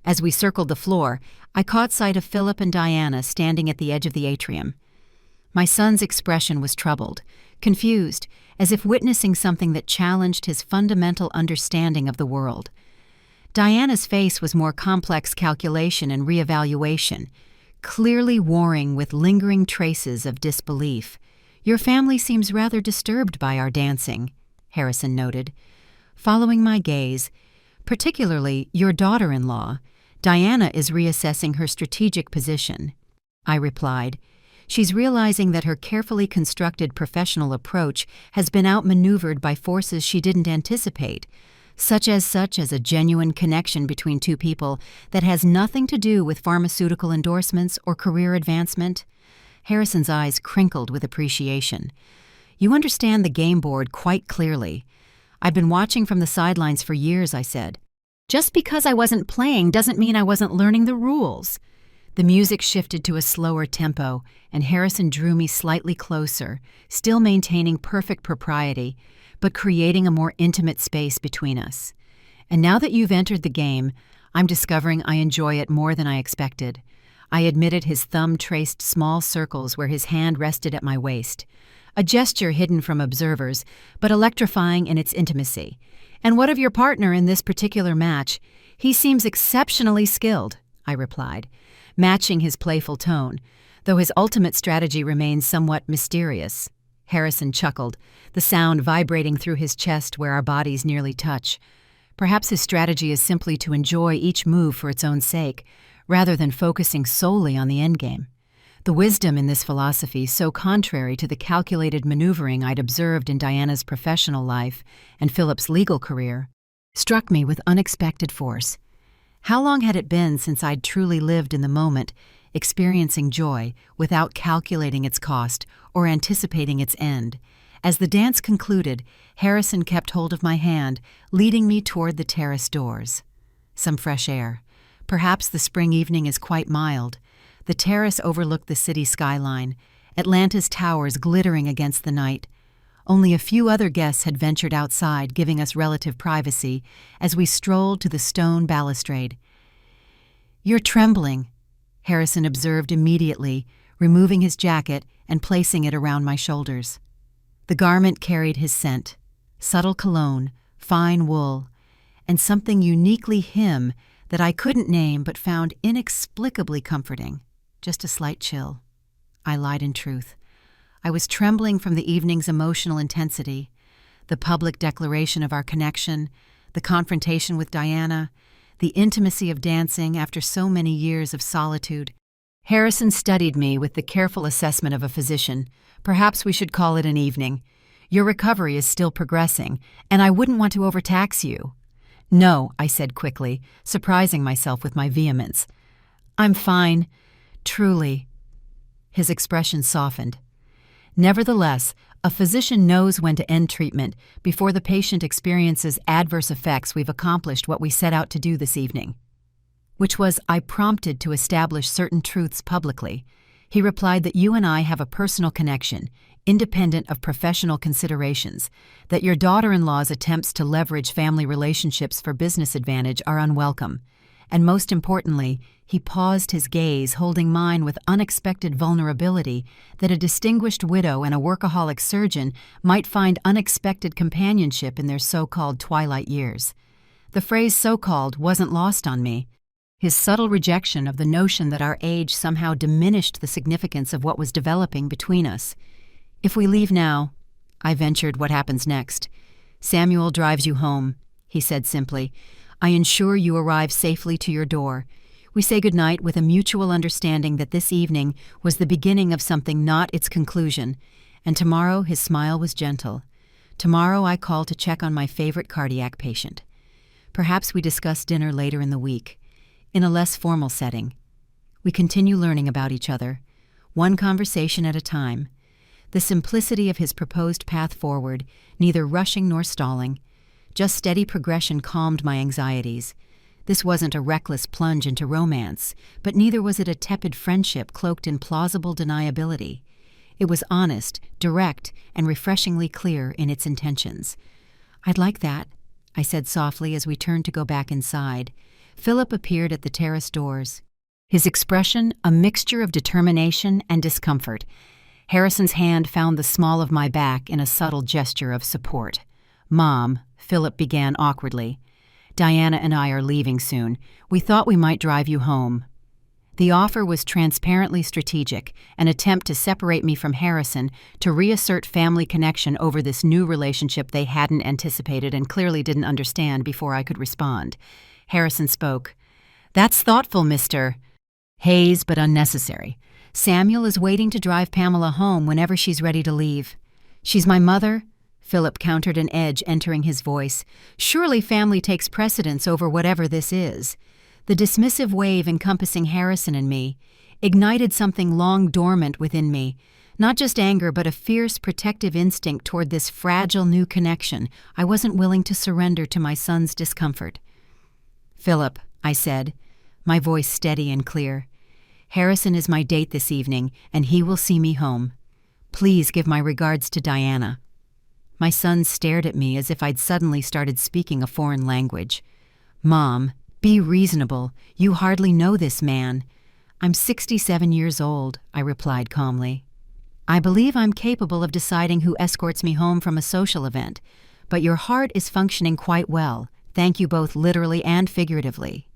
As we circled the floor, I caught sight of Philip and Diana standing at the edge of the atrium. My son's expression was troubled, confused, as if witnessing something that challenged his fundamental understanding of the world. Diana's face was more complex calculation and reevaluation, clearly warring with lingering traces of disbelief. "Your family seems rather disturbed by our dancing," Harrison noted. Following my gaze, "Particularly your daughter-in-law, Diana is reassessing her strategic position," I replied. "She's realizing that her carefully constructed professional approach has been outmaneuvered by forces she didn't anticipate, such as a genuine connection between two people that has nothing to do with pharmaceutical endorsements or career advancement." Harrison's eyes crinkled with appreciation. "You understand the game board quite clearly. I've been watching from the sidelines for years," I said. "Just because I wasn't playing doesn't mean I wasn't learning the rules." The music shifted to a slower tempo, and Harrison drew me slightly closer, still maintaining perfect propriety, but creating a more intimate space between us. "And now that you've entered the game, I'm discovering I enjoy it more than I expected." I admitted. His thumb traced small circles where his hand rested at my waist, a gesture hidden from observers, but electrifying in its intimacy. "And what of your partner in this particular match? He seems exceptionally skilled," I replied, matching his playful tone, though his ultimate strategy remains somewhat mysterious. Harrison chuckled, the sound vibrating through his chest where our bodies nearly touch. Perhaps his strategy is simply to enjoy each move for its own sake, rather than focusing solely on the endgame. The wisdom in this philosophy, so contrary to the calculated maneuvering I'd observed in Diana's professional life and Philip's legal career, struck me with unexpected force. How long had it been since I'd truly lived in the moment, experiencing joy without calculating its cost or anticipating its end? As the dance concluded, Harrison kept hold of my hand, leading me toward the terrace doors. Some fresh air. Perhaps the spring evening is quite mild. The terrace overlooked the city skyline, Atlanta's towers glittering against the night. Only a few other guests had ventured outside, giving us relative privacy as we strolled to the stone balustrade. "You're trembling," Harrison observed immediately, removing his jacket and placing it around my shoulders. The garment carried his scent, subtle cologne, fine wool, and something uniquely him that I couldn't name but found inexplicably comforting. Just a slight chill. I lied in truth. I was trembling from the evening's emotional intensity, the public declaration of our connection, the confrontation with Diana, the intimacy of dancing after so many years of solitude. Harrison studied me with the careful assessment of a physician. "Perhaps we should call it an evening. Your recovery is still progressing, and I wouldn't want to overtax you." "No," I said quickly, surprising myself with my vehemence. "I'm fine. Truly." His expression softened. Nevertheless, a physician knows when to end treatment before the patient experiences adverse effects. "We've accomplished what we set out to do this evening." which was I prompted to establish certain truths publicly. He replied that you and I have a personal connection, independent of professional considerations, that your daughter-in-law's attempts to leverage family relationships for business advantage are unwelcome. And most importantly, he paused his gaze, holding mine with unexpected vulnerability that a distinguished widow and a workaholic surgeon might find unexpected companionship in their so-called twilight years. The phrase so-called wasn't lost on me. His subtle rejection of the notion that our age somehow diminished the significance of what was developing between us. If we leave now, I ventured, what happens next? Samuel drives you home, he said simply. I ensure you arrive safely to your door. We say goodnight with a mutual understanding that this evening was the beginning of something, not its conclusion. And tomorrow his smile was gentle. Tomorrow I call to check on my favorite cardiac patient. Perhaps we discuss dinner later in the week, in a less formal setting. We continue learning about each other, one conversation at a time. The simplicity of his proposed path forward, neither rushing nor stalling. Just steady progression calmed my anxieties. This wasn't a reckless plunge into romance, but neither was it a tepid friendship cloaked in plausible deniability. It was honest, direct, and refreshingly clear in its intentions. I'd like that, I said softly as we turned to go back inside. Philip appeared at the terrace doors. His expression a mixture of determination and discomfort. Harrison's hand found the small of my back in a subtle gesture of support. Mom, Philip began awkwardly. Diana and I are leaving soon. We thought we might drive you home. The offer was transparently strategic, an attempt to separate me from Harrison, to reassert family connection over this new relationship they hadn't anticipated and clearly didn't understand before I could respond. Harrison spoke. That's thoughtful, Mr. Hayes, but unnecessary. Samuel is waiting to drive Pamela home whenever she's ready to leave. She's my mother? Philip countered, an edge entering his voice. Surely family takes precedence over whatever this is. The dismissive wave encompassing Harrison and me ignited something long dormant within me, not just anger but a fierce protective instinct toward this fragile new connection I wasn't willing to surrender to my son's discomfort. Philip, I said, my voice steady and clear. Harrison is my date this evening, and he will see me home. Please give my regards to Diana. My son stared at me as if I'd suddenly started speaking a foreign language. Mom, be reasonable. You hardly know this man. I'm 67 years old, I replied calmly. I believe I'm capable of deciding who escorts me home from a social event, but your heart is functioning quite well. Thank you both literally and figuratively.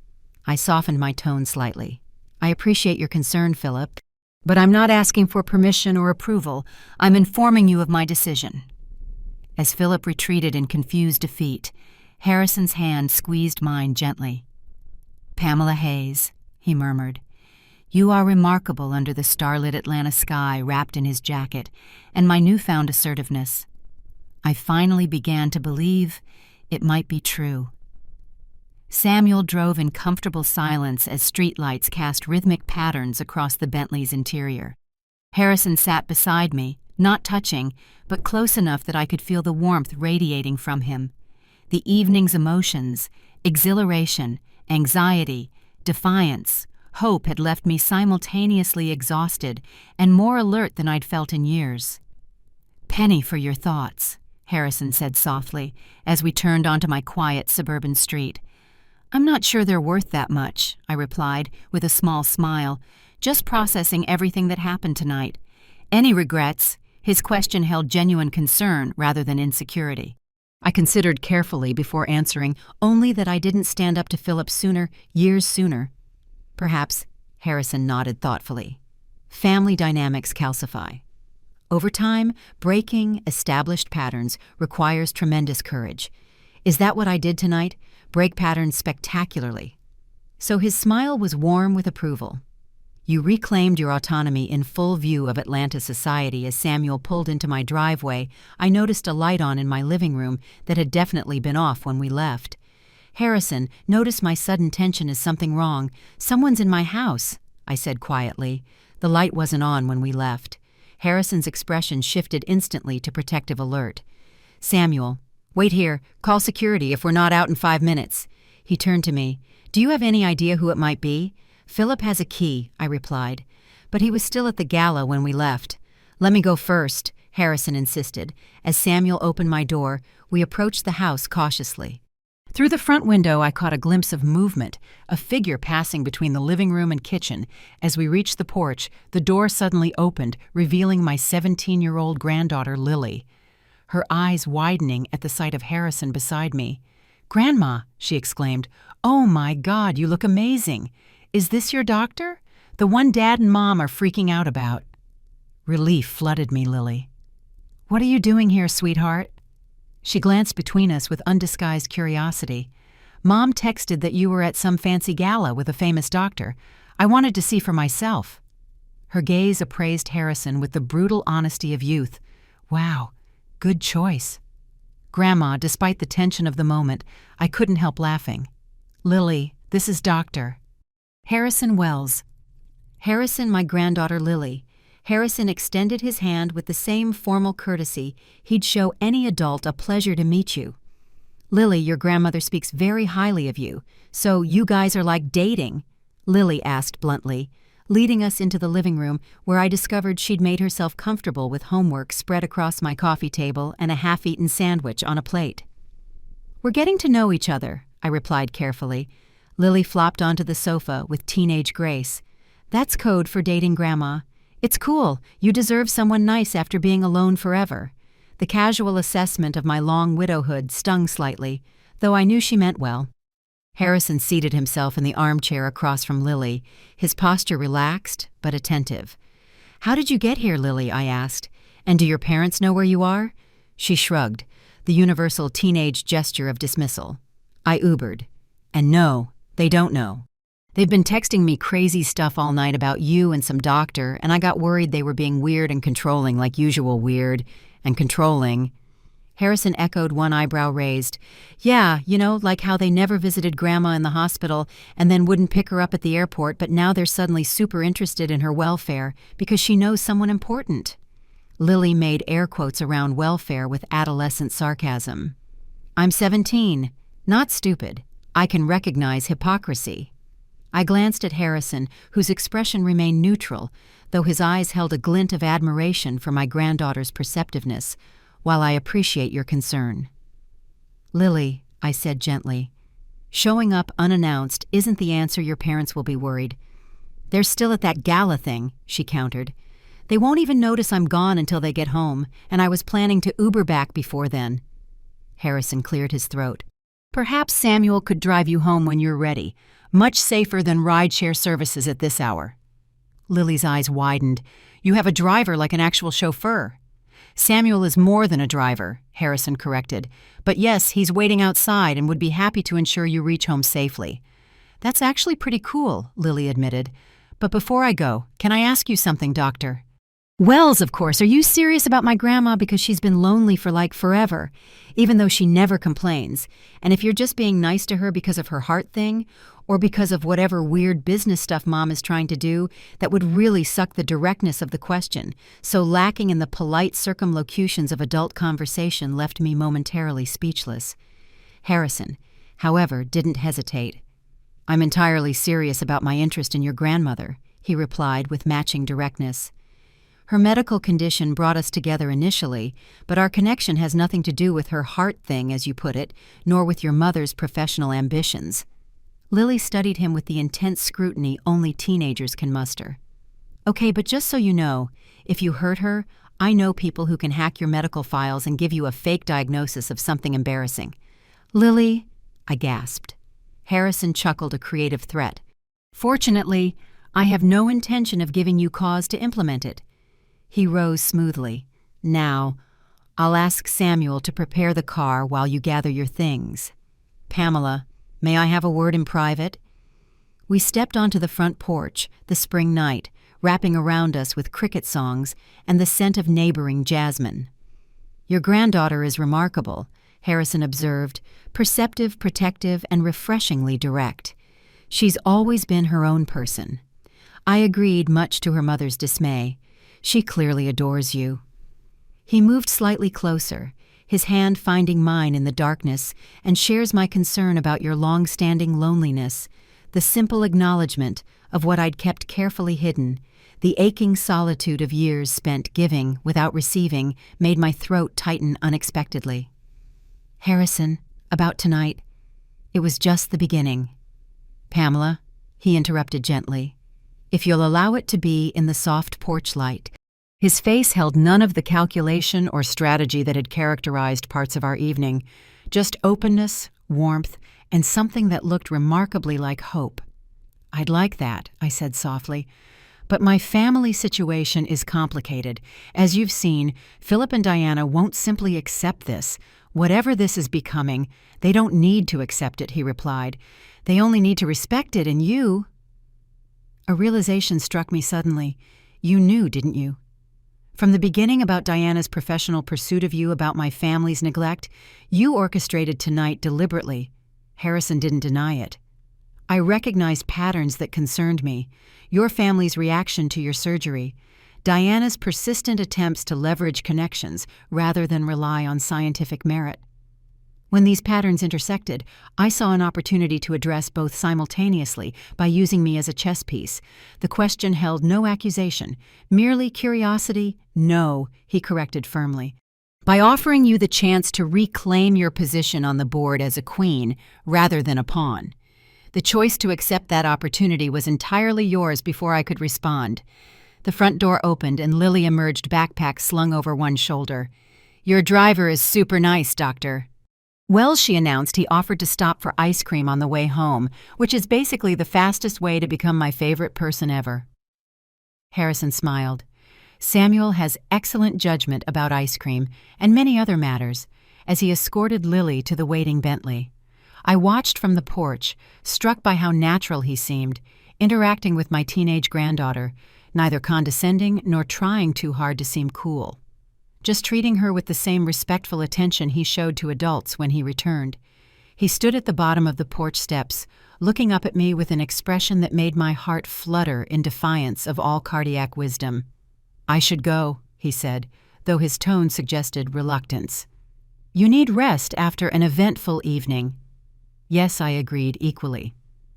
I softened my tone slightly. I appreciate your concern, Philip, but I'm not asking for permission or approval. I'm informing you of my decision. As Philip retreated in confused defeat, Harrison's hand squeezed mine gently. Pamela Hayes, he murmured. You are remarkable under the starlit Atlanta sky wrapped in his jacket, and my newfound assertiveness. I finally began to believe it might be true. Samuel drove in comfortable silence as streetlights cast rhythmic patterns across the Bentley's interior. Harrison sat beside me, not touching, but close enough that I could feel the warmth radiating from him. The evening's emotions, exhilaration, anxiety, defiance, hope had left me simultaneously exhausted and more alert than I'd felt in years. Penny for your thoughts, Harrison said softly, as we turned onto my quiet suburban street. I'm not sure they're worth that much, I replied, with a small smile, just processing everything that happened tonight. Any regrets? His question held genuine concern rather than insecurity. I considered carefully before answering, only that I didn't stand up to Philip sooner, years sooner. Perhaps, Harrison nodded thoughtfully. Family dynamics calcify. Over time, breaking established patterns requires tremendous courage. Is that what I did tonight? Break patterns spectacularly. So his smile was warm with approval. You reclaimed your autonomy in full view of Atlanta society. As Samuel pulled into my driveway, I noticed a light on in my living room that had definitely been off when we left. Harrison, notice my sudden tension. Is something wrong? Someone's in my house, I said quietly. The light wasn't on when we left. Harrison's expression shifted instantly to protective alert. Samuel, wait here. Call security if we're not out in 5 minutes. He turned to me. Do you have any idea who it might be? Philip has a key, I replied. But he was still at the gala when we left. Let me go first, Harrison insisted. As Samuel opened my door, we approached the house cautiously. Through the front window, I caught a glimpse of movement, a figure passing between the living room and kitchen. As we reached the porch, the door suddenly opened, revealing my 17-year-old granddaughter, Lily. Her eyes widening at the sight of Harrison beside me. "Grandma," she exclaimed, "oh my God, you look amazing. Is this your doctor? The one Dad and Mom are freaking out about." Relief flooded me, Lily. "What are you doing here, sweetheart?" She glanced between us with undisguised curiosity. "Mom texted that you were at some fancy gala with a famous doctor. I wanted to see for myself." Her gaze appraised Harrison with the brutal honesty of youth. Wow, good choice. "Grandma, despite the tension of the moment, I couldn't help laughing. Lily, this is Dr. Harrison Wells." Harrison, my granddaughter Lily. Harrison extended his hand with the same formal courtesy he'd show any adult. "A pleasure to meet you. Lily, your grandmother speaks very highly of you. So you guys are like dating?" Lily asked bluntly, leading us into the living room where I discovered she'd made herself comfortable with homework spread across my coffee table and a half-eaten sandwich on a plate. "We're getting to know each other," I replied carefully. Lily flopped onto the sofa with teenage grace. "That's code for dating, Grandma. It's cool. You deserve someone nice after being alone forever." The casual assessment of my long widowhood stung slightly, though I knew she meant well. Harrison seated himself in the armchair across from Lily, his posture relaxed but attentive. "How did you get here, Lily?" I asked. "And do your parents know where you are?" She shrugged, the universal teenage gesture of dismissal. I Ubered. "And no, they don't know. They've been texting me crazy stuff all night about you and some doctor, and I got worried they were being weird and controlling like usual weird and controlling." Harrison echoed, one eyebrow raised. "Yeah, like how they never visited Grandma in the hospital and then wouldn't pick her up at the airport, but now they're suddenly super interested in her welfare because she knows someone important." Lily made air quotes around welfare with adolescent sarcasm. "I'm 17. Not stupid. I can recognize hypocrisy." I glanced at Harrison, whose expression remained neutral, though his eyes held a glint of admiration for my granddaughter's perceptiveness. "While I appreciate your concern." "Lily," I said gently, "showing up unannounced isn't the answer your parents will be worried. They're still at that gala thing," she countered. "They won't even notice I'm gone until they get home, and I was planning to Uber back before then." Harrison cleared his throat. "Perhaps Samuel could drive you home when you're ready. Much safer than rideshare services at this hour." Lily's eyes widened. "You have a driver like an actual chauffeur." "Samuel is more than a driver," Harrison corrected. "But yes, he's waiting outside and would be happy to ensure you reach home safely." "That's actually pretty cool," Lily admitted. "But before I go, can I ask you something, Doctor?" "Wells, of course. Are you serious about my grandma? Because she's been lonely for like forever, even though she never complains. And if you're just being nice to her because of her heart thing, or because of whatever weird business stuff Mom is trying to do, that would really suck the directness of the question, so lacking in the polite circumlocutions of adult conversation left me momentarily speechless. Harrison, however, didn't hesitate. "I'm entirely serious about my interest in your grandmother," he replied with matching directness. "Her medical condition brought us together initially, but our connection has nothing to do with her heart thing, as you put it, nor with your mother's professional ambitions." Lily studied him with the intense scrutiny only teenagers can muster. "Okay, but just so you know, if you hurt her, I know people who can hack your medical files and give you a fake diagnosis of something embarrassing." "Lily," I gasped. Harrison chuckled a creative threat. "Fortunately, I have no intention of giving you cause to implement it." He rose smoothly. "Now, I'll ask Samuel to prepare the car while you gather your things. Pamela, may I have a word in private?" We stepped onto the front porch, the spring night, wrapping around us with cricket songs and the scent of neighboring jasmine. "Your granddaughter is remarkable," Harrison observed, perceptive, protective, and refreshingly direct. "She's always been her own person." I agreed, much to her mother's dismay. "She clearly adores you." He moved slightly closer, his hand finding mine in the darkness, and shares my concern about your long-standing loneliness, the simple acknowledgement of what I'd kept carefully hidden, the aching solitude of years spent giving without receiving, made my throat tighten unexpectedly. "Harrison, about tonight. It was just the beginning." "Pamela," he interrupted gently, "if you'll allow it to be in the soft porch light." His face held none of the calculation or strategy that had characterized parts of our evening, just openness, warmth, and something that looked remarkably like hope. "I'd like that," I said softly, "but my family situation is complicated. As you've seen, Philip and Diana won't simply accept this. Whatever this is becoming, they don't need to accept it," he replied. "They only need to respect it, and you—" A realization struck me suddenly. "You knew, didn't you? From the beginning about Diana's professional pursuit of you, about my family's neglect, you orchestrated tonight deliberately." Harrison didn't deny it. "I recognized patterns that concerned me. Your family's reaction to your surgery. Diana's persistent attempts to leverage connections rather than rely on scientific merit. When these patterns intersected, I saw an opportunity to address both simultaneously by using me as a chess piece. The question held no accusation, merely curiosity. "No," he corrected firmly. "By offering you the chance to reclaim your position on the board as a queen rather than a pawn. The choice to accept that opportunity was entirely yours before I could respond." The front door opened and Lily emerged, backpack slung over one shoulder. "Your driver is super nice, Doctor." "Well," she announced, "he offered to stop for ice cream on the way home, which is basically the fastest way to become my favorite person ever." Harrison smiled. "Samuel has excellent judgment about ice cream and many other matters," as he escorted Lily to the waiting Bentley. I watched from the porch, struck by how natural he seemed, interacting with my teenage granddaughter, neither condescending nor trying too hard to seem cool. Just treating her with the same respectful attention he showed to adults when he returned. He stood at the bottom of the porch steps, looking up at me with an expression that made my heart flutter in defiance of all cardiac wisdom. "I should go," he said, though his tone suggested reluctance. "You need rest after an eventful evening." "Yes," I agreed equally.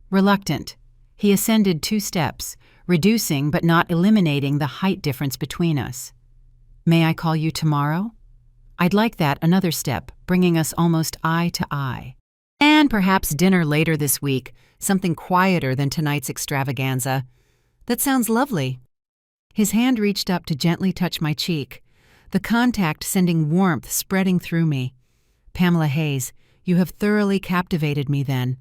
Reluctant, he ascended 2 steps, reducing but not eliminating the height difference between us. "May I call you tomorrow?" "I'd like that," another step, bringing us almost eye to eye. "And perhaps dinner later this week, something quieter than tonight's extravaganza." "That sounds lovely." His hand reached up to gently touch my cheek, the contact sending warmth spreading through me. "Pamela Hayes, you have thoroughly captivated me then."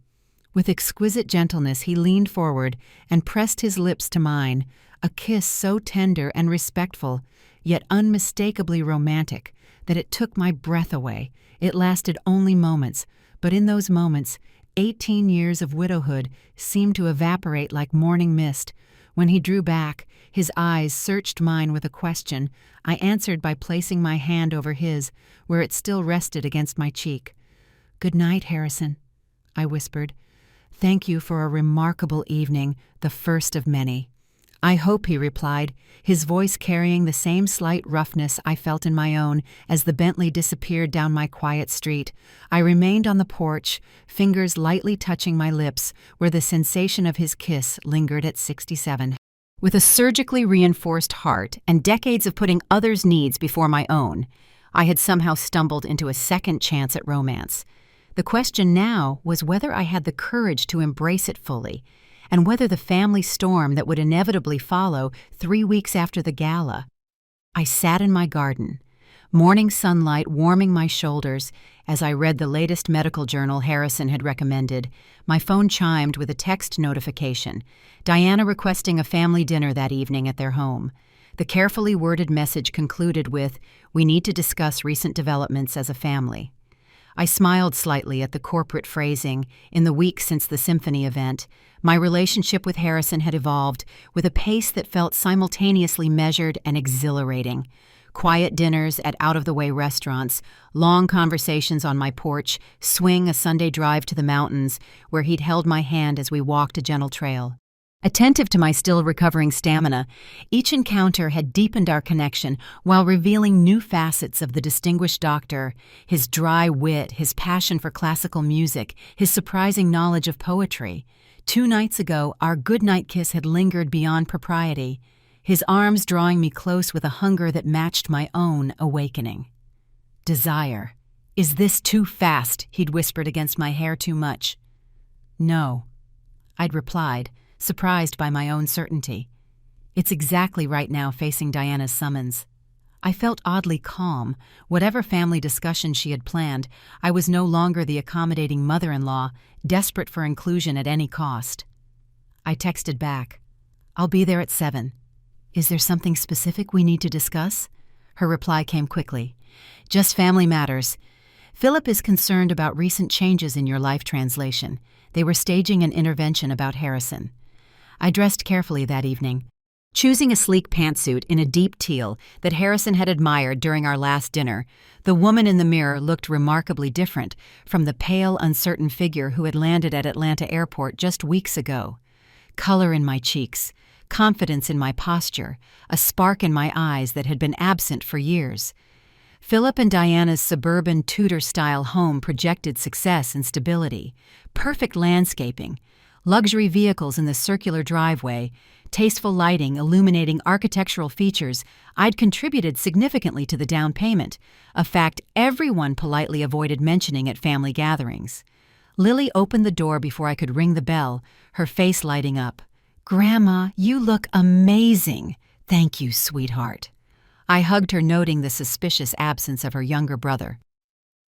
With exquisite gentleness, he leaned forward and pressed his lips to mine, a kiss so tender and respectful, yet unmistakably romantic, that it took my breath away. It lasted only moments, but in those moments, 18 years of widowhood seemed to evaporate like morning mist. When he drew back, his eyes searched mine with a question. I answered by placing my hand over his, where it still rested against my cheek. "Good night, Harrison," I whispered. "Thank you for a remarkable evening, the first of many." "I hope," he replied, his voice carrying the same slight roughness I felt in my own as the Bentley disappeared down my quiet street. I remained on the porch, fingers lightly touching my lips, where the sensation of his kiss lingered at 67. With a surgically reinforced heart and decades of putting others' needs before my own, I had somehow stumbled into a second chance at romance. The question now was whether I had the courage to embrace it fully, and whether the family storm that would inevitably follow 3 weeks after the gala. I sat in my garden, morning sunlight warming my shoulders as I read the latest medical journal Harrison had recommended. My phone chimed with a text notification, Diana requesting a family dinner that evening at their home. The carefully worded message concluded with, "We need to discuss recent developments as a family." I smiled slightly at the corporate phrasing. In the weeks since the symphony event, my relationship with Harrison had evolved with a pace that felt simultaneously measured and exhilarating. Quiet dinners at out-of-the-way restaurants, long conversations on my porch, swing a Sunday drive to the mountains where he'd held my hand as we walked a gentle trail. Attentive to my still recovering stamina, each encounter had deepened our connection while revealing new facets of the distinguished doctor, his dry wit, his passion for classical music, his surprising knowledge of poetry. 2 nights ago, our goodnight kiss had lingered beyond propriety, his arms drawing me close with a hunger that matched my own awakening. Desire. "Is this too fast?" he'd whispered against my hair too much. "No," I'd replied, surprised by my own certainty. It's exactly right now facing Diana's summons. I felt oddly calm. Whatever family discussion she had planned, I was no longer the accommodating mother-in-law, desperate for inclusion at any cost. I texted back, "I'll be there at 7. Is there something specific we need to discuss?" Her reply came quickly. "Just family matters. Philip is concerned about recent changes in your life translation. They were staging an intervention about Harrison." I dressed carefully that evening, choosing a sleek pantsuit in a deep teal that Harrison had admired during our last dinner. The woman in the mirror looked remarkably different from the pale, uncertain figure who had landed at Atlanta Airport just weeks ago. Color in my cheeks, confidence in my posture, a spark in my eyes that had been absent for years. Philip and Diana's suburban Tudor-style home projected success and stability, perfect landscaping, luxury vehicles in the circular driveway, tasteful lighting illuminating architectural features. I'd contributed significantly to the down payment, a fact everyone politely avoided mentioning at family gatherings. Lily opened the door before I could ring the bell, her face lighting up. "Grandma, you look amazing." "Thank you, sweetheart." I hugged her, noting the suspicious absence of her younger brother.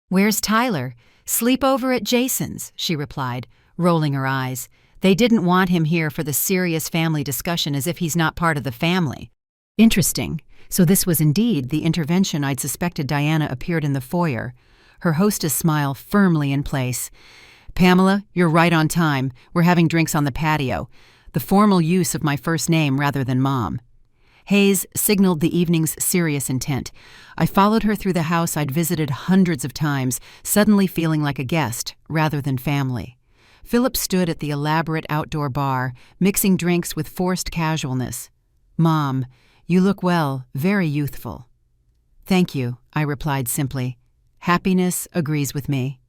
"Where's Tyler?" "Sleep over at Jason's," she replied, rolling her eyes. "They didn't want him here for the serious family discussion, as if he's not part of the family." Interesting. So this was indeed the intervention I'd suspected. Diana appeared in the foyer, her hostess smile firmly in place. "Pamela, you're right on time. We're having drinks on the patio." The formal use of my first name rather than Mom. Hayes signaled the evening's serious intent. I followed her through the house I'd visited hundreds of times, suddenly feeling like a guest rather than family. Philip stood at the elaborate outdoor bar, mixing drinks with forced casualness. "Mom, you look well, very youthful." "Thank you," I replied simply. "Happiness agrees with me."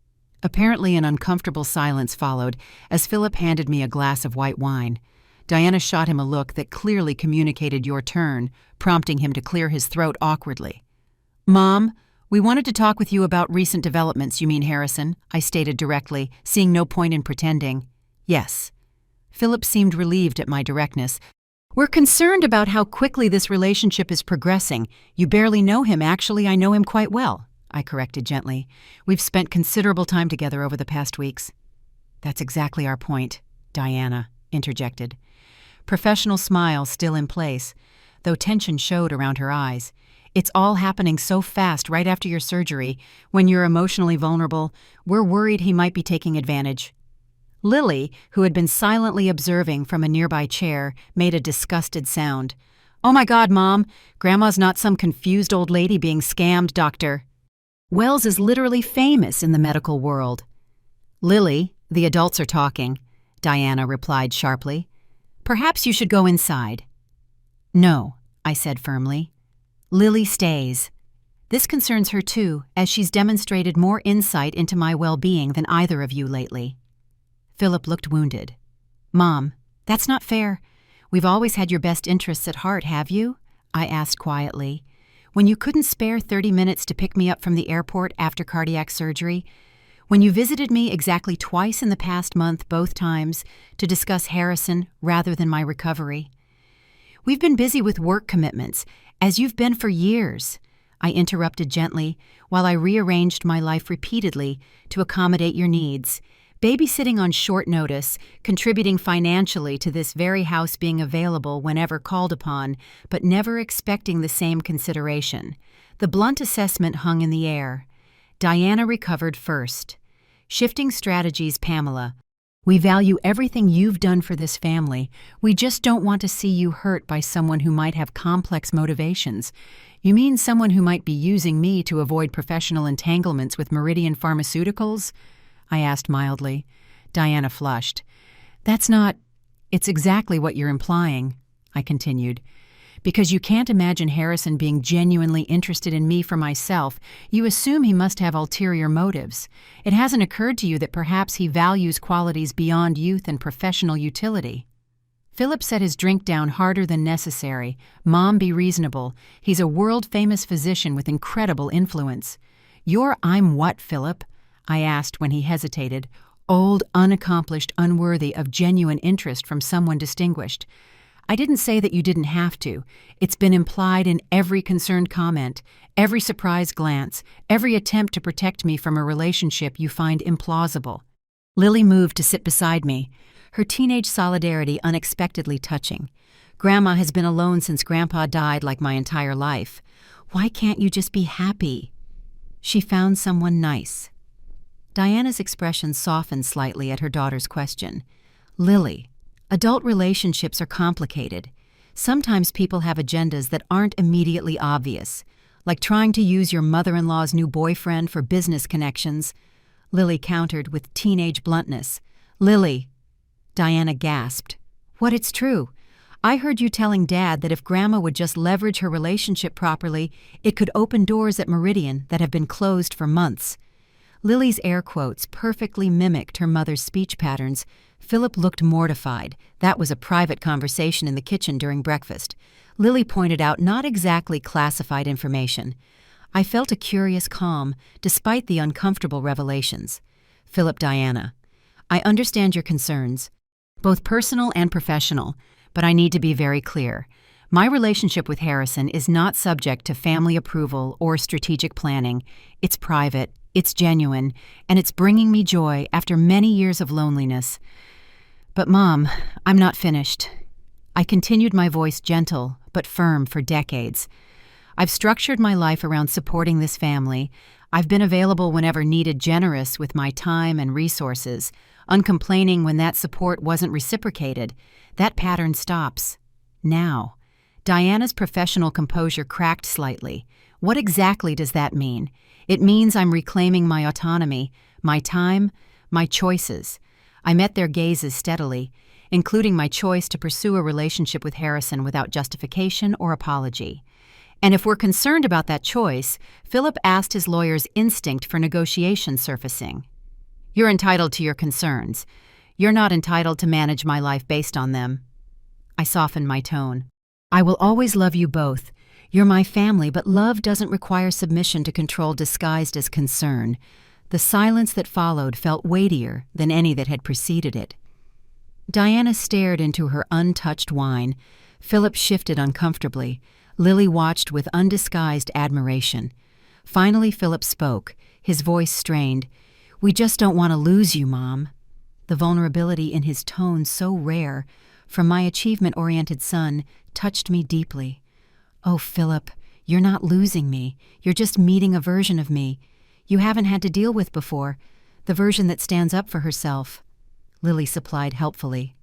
Apparently an uncomfortable silence followed as Philip handed me a glass of white wine. Diana shot him a look that clearly communicated "your turn," prompting him to clear his throat awkwardly. "Mom, we wanted to talk with you about recent developments." "You mean Harrison?" I stated directly, seeing no point in pretending. "Yes." Philip seemed relieved at my directness. "We're concerned about how quickly this relationship is progressing. You barely know him. Actually, I know him quite well," I corrected gently. "We've spent considerable time together over the past weeks." "That's exactly our point," Diana interjected. Professional smile still in place, though tension showed around her eyes. "It's all happening so fast right after your surgery. When you're emotionally vulnerable, we're worried he might be taking advantage." Lily, who had been silently observing from a nearby chair, made a disgusted sound. "Oh my God, Mom! Grandma's not some confused old lady being scammed, Doctor." "Wells is literally famous in the medical world." "Lily, the adults are talking," Diana replied sharply. "Perhaps you should go inside." "No," I said firmly. "Lily stays. This concerns her too, as she's demonstrated more insight into my well-being than either of you lately." Philip looked wounded. "Mom, that's not fair. We've always had your best interests at heart, have you?" I asked quietly. "When you couldn't spare 30 minutes to pick me up from the airport after cardiac surgery, when you visited me exactly twice in the past month, both times, to discuss Harrison rather than my recovery. We've been busy with work commitments, as you've been for years," I interrupted gently while I rearranged my life repeatedly to accommodate your needs, babysitting on short notice, contributing financially to this very house being available whenever called upon, but never expecting the same consideration. The blunt assessment hung in the air. Diana recovered first. Shifting strategies. "Pamela, we value everything you've done for this family. We just don't want to see you hurt by someone who might have complex motivations." "You mean someone who might be using me to avoid professional entanglements with Meridian Pharmaceuticals?" I asked mildly. Diana flushed. "That's not... It's exactly what you're implying, I continued. Because you can't imagine Harrison being genuinely interested in me for myself, you assume he must have ulterior motives. It hasn't occurred to you that perhaps he values qualities beyond youth and professional utility. Philip set his drink down harder than necessary. Mom, be reasonable. He's a world-famous physician with incredible influence. I'm what, Philip? I asked when he hesitated. Old, unaccomplished, unworthy of genuine interest from someone distinguished. I didn't say that you didn't have to. It's been implied in every concerned comment, every surprised glance, every attempt to protect me from a relationship you find implausible. Lily moved to sit beside me, her teenage solidarity unexpectedly touching. Grandma has been alone since Grandpa died like my entire life. Why can't you just be happy? She found someone nice. Diana's expression softened slightly at her daughter's question. Lily, adult relationships are complicated. Sometimes people have agendas that aren't immediately obvious, like trying to use your mother-in-law's new boyfriend for business connections. Lily countered with teenage bluntness. Lily, Diana gasped. What, it's true. I heard you telling Dad that if Grandma would just leverage her relationship properly, it could open doors at Meridian that have been closed for months. Lily's air quotes perfectly mimicked her mother's speech patterns. Philip looked mortified. That was a private conversation in the kitchen during breakfast. Lily pointed out not exactly classified information. I felt a curious calm, despite the uncomfortable revelations. Philip, Diana, I understand your concerns, both personal and professional, but I need to be very clear. My relationship with Harrison is not subject to family approval or strategic planning. It's private, it's genuine, and it's bringing me joy after many years of loneliness. But Mom, I'm not finished. I continued, my voice gentle but firm, for decades. I've structured my life around supporting this family. I've been available whenever needed, generous with my time and resources, uncomplaining when that support wasn't reciprocated. That pattern stops. Now. Diana's professional composure cracked slightly. What exactly does that mean? It means I'm reclaiming my autonomy, my time, my choices. I met their gazes steadily, including my choice to pursue a relationship with Harrison without justification or apology. And if we're concerned about that choice, Philip asked his lawyer's instinct for negotiation surfacing. You're entitled to your concerns. You're not entitled to manage my life based on them. I softened my tone. I will always love you both. You're my family, but love doesn't require submission to control disguised as concern. The silence that followed felt weightier than any that had preceded it. Diana stared into her untouched wine. Philip shifted uncomfortably. Lily watched with undisguised admiration. Finally, Philip spoke, his voice strained. We just don't want to lose you, Mom. The vulnerability in his tone, so rare, from my achievement-oriented son, touched me deeply. Oh, Philip, you're not losing me. You're just meeting a version of me you haven't had to deal with before, the version that stands up for herself. Lily supplied helpfully.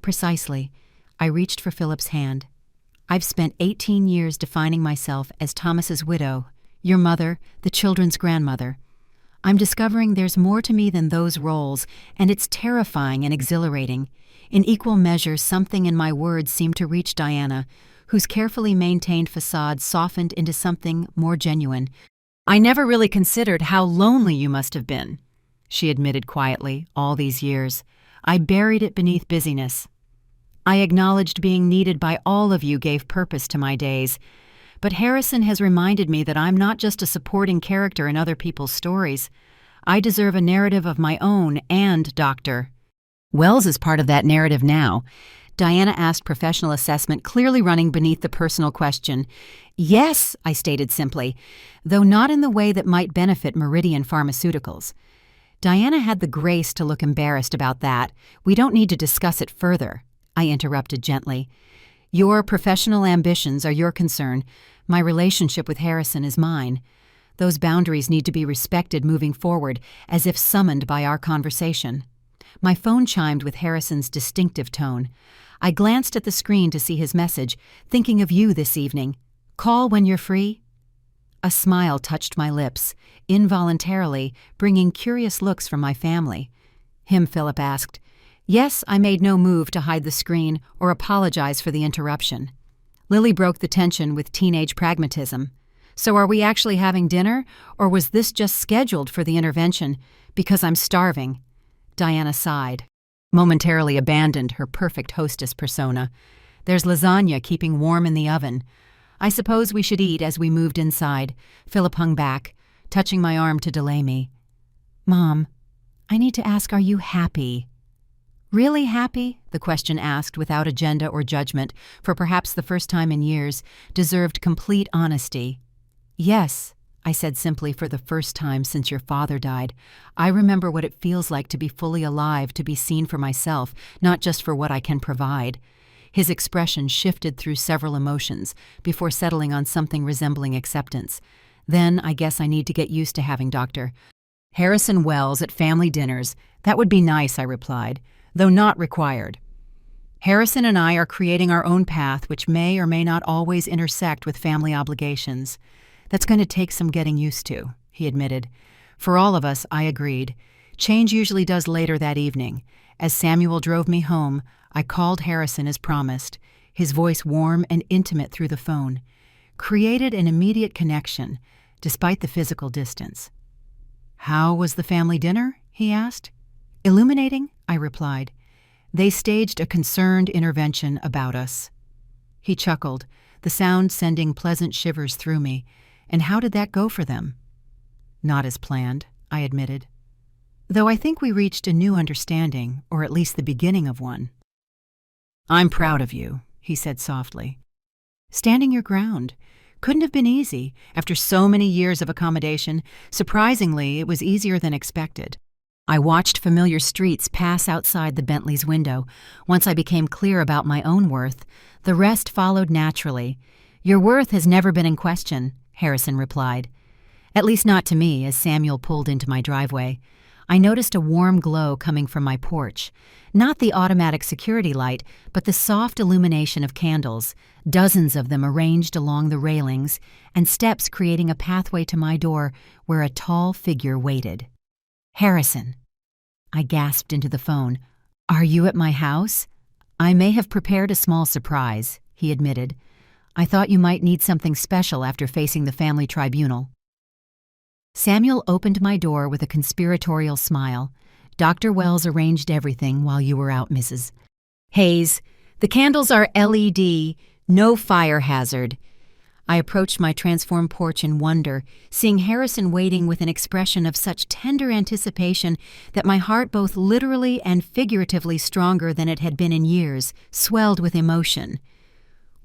Precisely. I reached for Philip's hand. I've spent 18 years defining myself as Thomas's widow, your mother, the children's grandmother. I'm discovering there's more to me than those roles, and it's terrifying and exhilarating. In equal measure, something in my words seemed to reach Diana, whose carefully maintained facade softened into something more genuine. I never really considered how lonely you must have been, she admitted quietly, all these years. I buried it beneath busyness. I acknowledged being needed by all of you gave purpose to my days. But Harrison has reminded me that I'm not just a supporting character in other people's stories. I deserve a narrative of my own, and, Doctor. Wells is part of that narrative now. Diana asked professional assessment, clearly running beneath the personal question. Yes, I stated simply, though not in the way that might benefit Meridian Pharmaceuticals. Diana had the grace to look embarrassed about that. We don't need to discuss it further, I interrupted gently. Your professional ambitions are your concern. My relationship with Harrison is mine. Those boundaries need to be respected moving forward, as if summoned by our conversation. My phone chimed with Harrison's distinctive tone. I glanced at the screen to see his message, thinking of you this evening. Call when you're free? A smile touched my lips, involuntarily bringing curious looks from my family. Him, Philip asked. Yes, I made no move to hide the screen or apologize for the interruption. Lily broke the tension with teenage pragmatism. So are we actually having dinner, or was this just scheduled for the intervention because I'm starving? Diana sighed, momentarily abandoned her perfect hostess persona. There's lasagna keeping warm in the oven. I suppose we should eat as we moved inside. Philip hung back, touching my arm to delay me. Mom, I need to ask, are you happy? Really happy? The question asked without agenda or judgment, for perhaps the first time in years, deserved complete honesty. Yes, I said simply, for the first time since your father died. I remember what it feels like to be fully alive, to be seen for myself, not just for what I can provide. His expression shifted through several emotions before settling on something resembling acceptance. Then I guess I need to get used to having Dr. Harrison Wells at family dinners. That would be nice, I replied, though not required. Harrison and I are creating our own path, which may or may not always intersect with family obligations. That's going to take some getting used to, he admitted. For all of us, I agreed. Change usually does later that evening. As Samuel drove me home, I called Harrison as promised, his voice warm and intimate through the phone. Created an immediate connection, despite the physical distance. How was the family dinner? He asked. Illuminating, I replied. They staged a concerned intervention about us. He chuckled, the sound sending pleasant shivers through me. And how did that go for them? Not as planned, I admitted. Though I think we reached a new understanding, or at least the beginning of one. I'm proud of you, he said softly. Standing your ground. Couldn't have been easy. After so many years of accommodation, surprisingly, it was easier than expected. I watched familiar streets pass outside the Bentley's window. Once I became clear about my own worth, the rest followed naturally. Your worth has never been in question, Harrison replied. At least not to me, as Samuel pulled into my driveway. I noticed a warm glow coming from my porch. Not the automatic security light, but the soft illumination of candles, dozens of them arranged along the railings, and steps creating a pathway to my door where a tall figure waited. Harrison. I gasped into the phone. Are you at my house? I may have prepared a small surprise, he admitted. I thought you might need something special after facing the family tribunal. Samuel opened my door with a conspiratorial smile. Dr. Wells arranged everything while you were out, Mrs. Hayes. The candles are LED, no fire hazard. I approached my transformed porch in wonder, seeing Harrison waiting with an expression of such tender anticipation that my heart, both literally and figuratively stronger than it had been in years, swelled with emotion.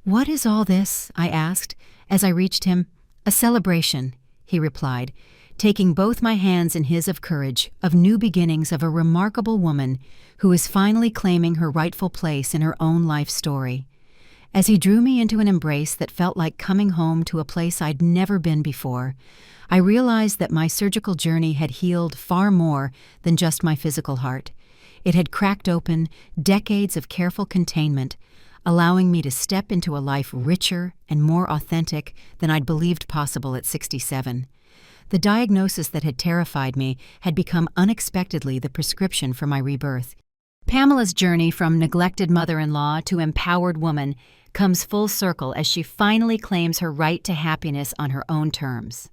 What is all this? I asked, as I reached him. A celebration, he replied, taking both my hands in his of courage, of new beginnings, of a remarkable woman who is finally claiming her rightful place in her own life story. As he drew me into an embrace that felt like coming home to a place I'd never been before, I realized that my surgical journey had healed far more than just my physical heart. It had cracked open decades of careful containment, allowing me to step into a life richer and more authentic than I'd believed possible at 67. The diagnosis that had terrified me had become unexpectedly the prescription for my rebirth. Pamela's journey from neglected mother-in-law to empowered woman comes full circle as she finally claims her right to happiness on her own terms.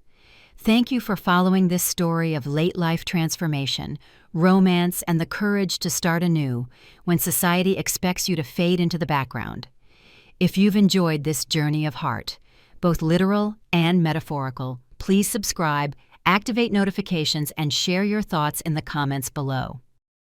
Thank you for following this story of late-life transformation, romance, and the courage to start anew when society expects you to fade into the background. If you've enjoyed this journey of heart, both literal and metaphorical, please subscribe, activate notifications, and share your thoughts in the comments below.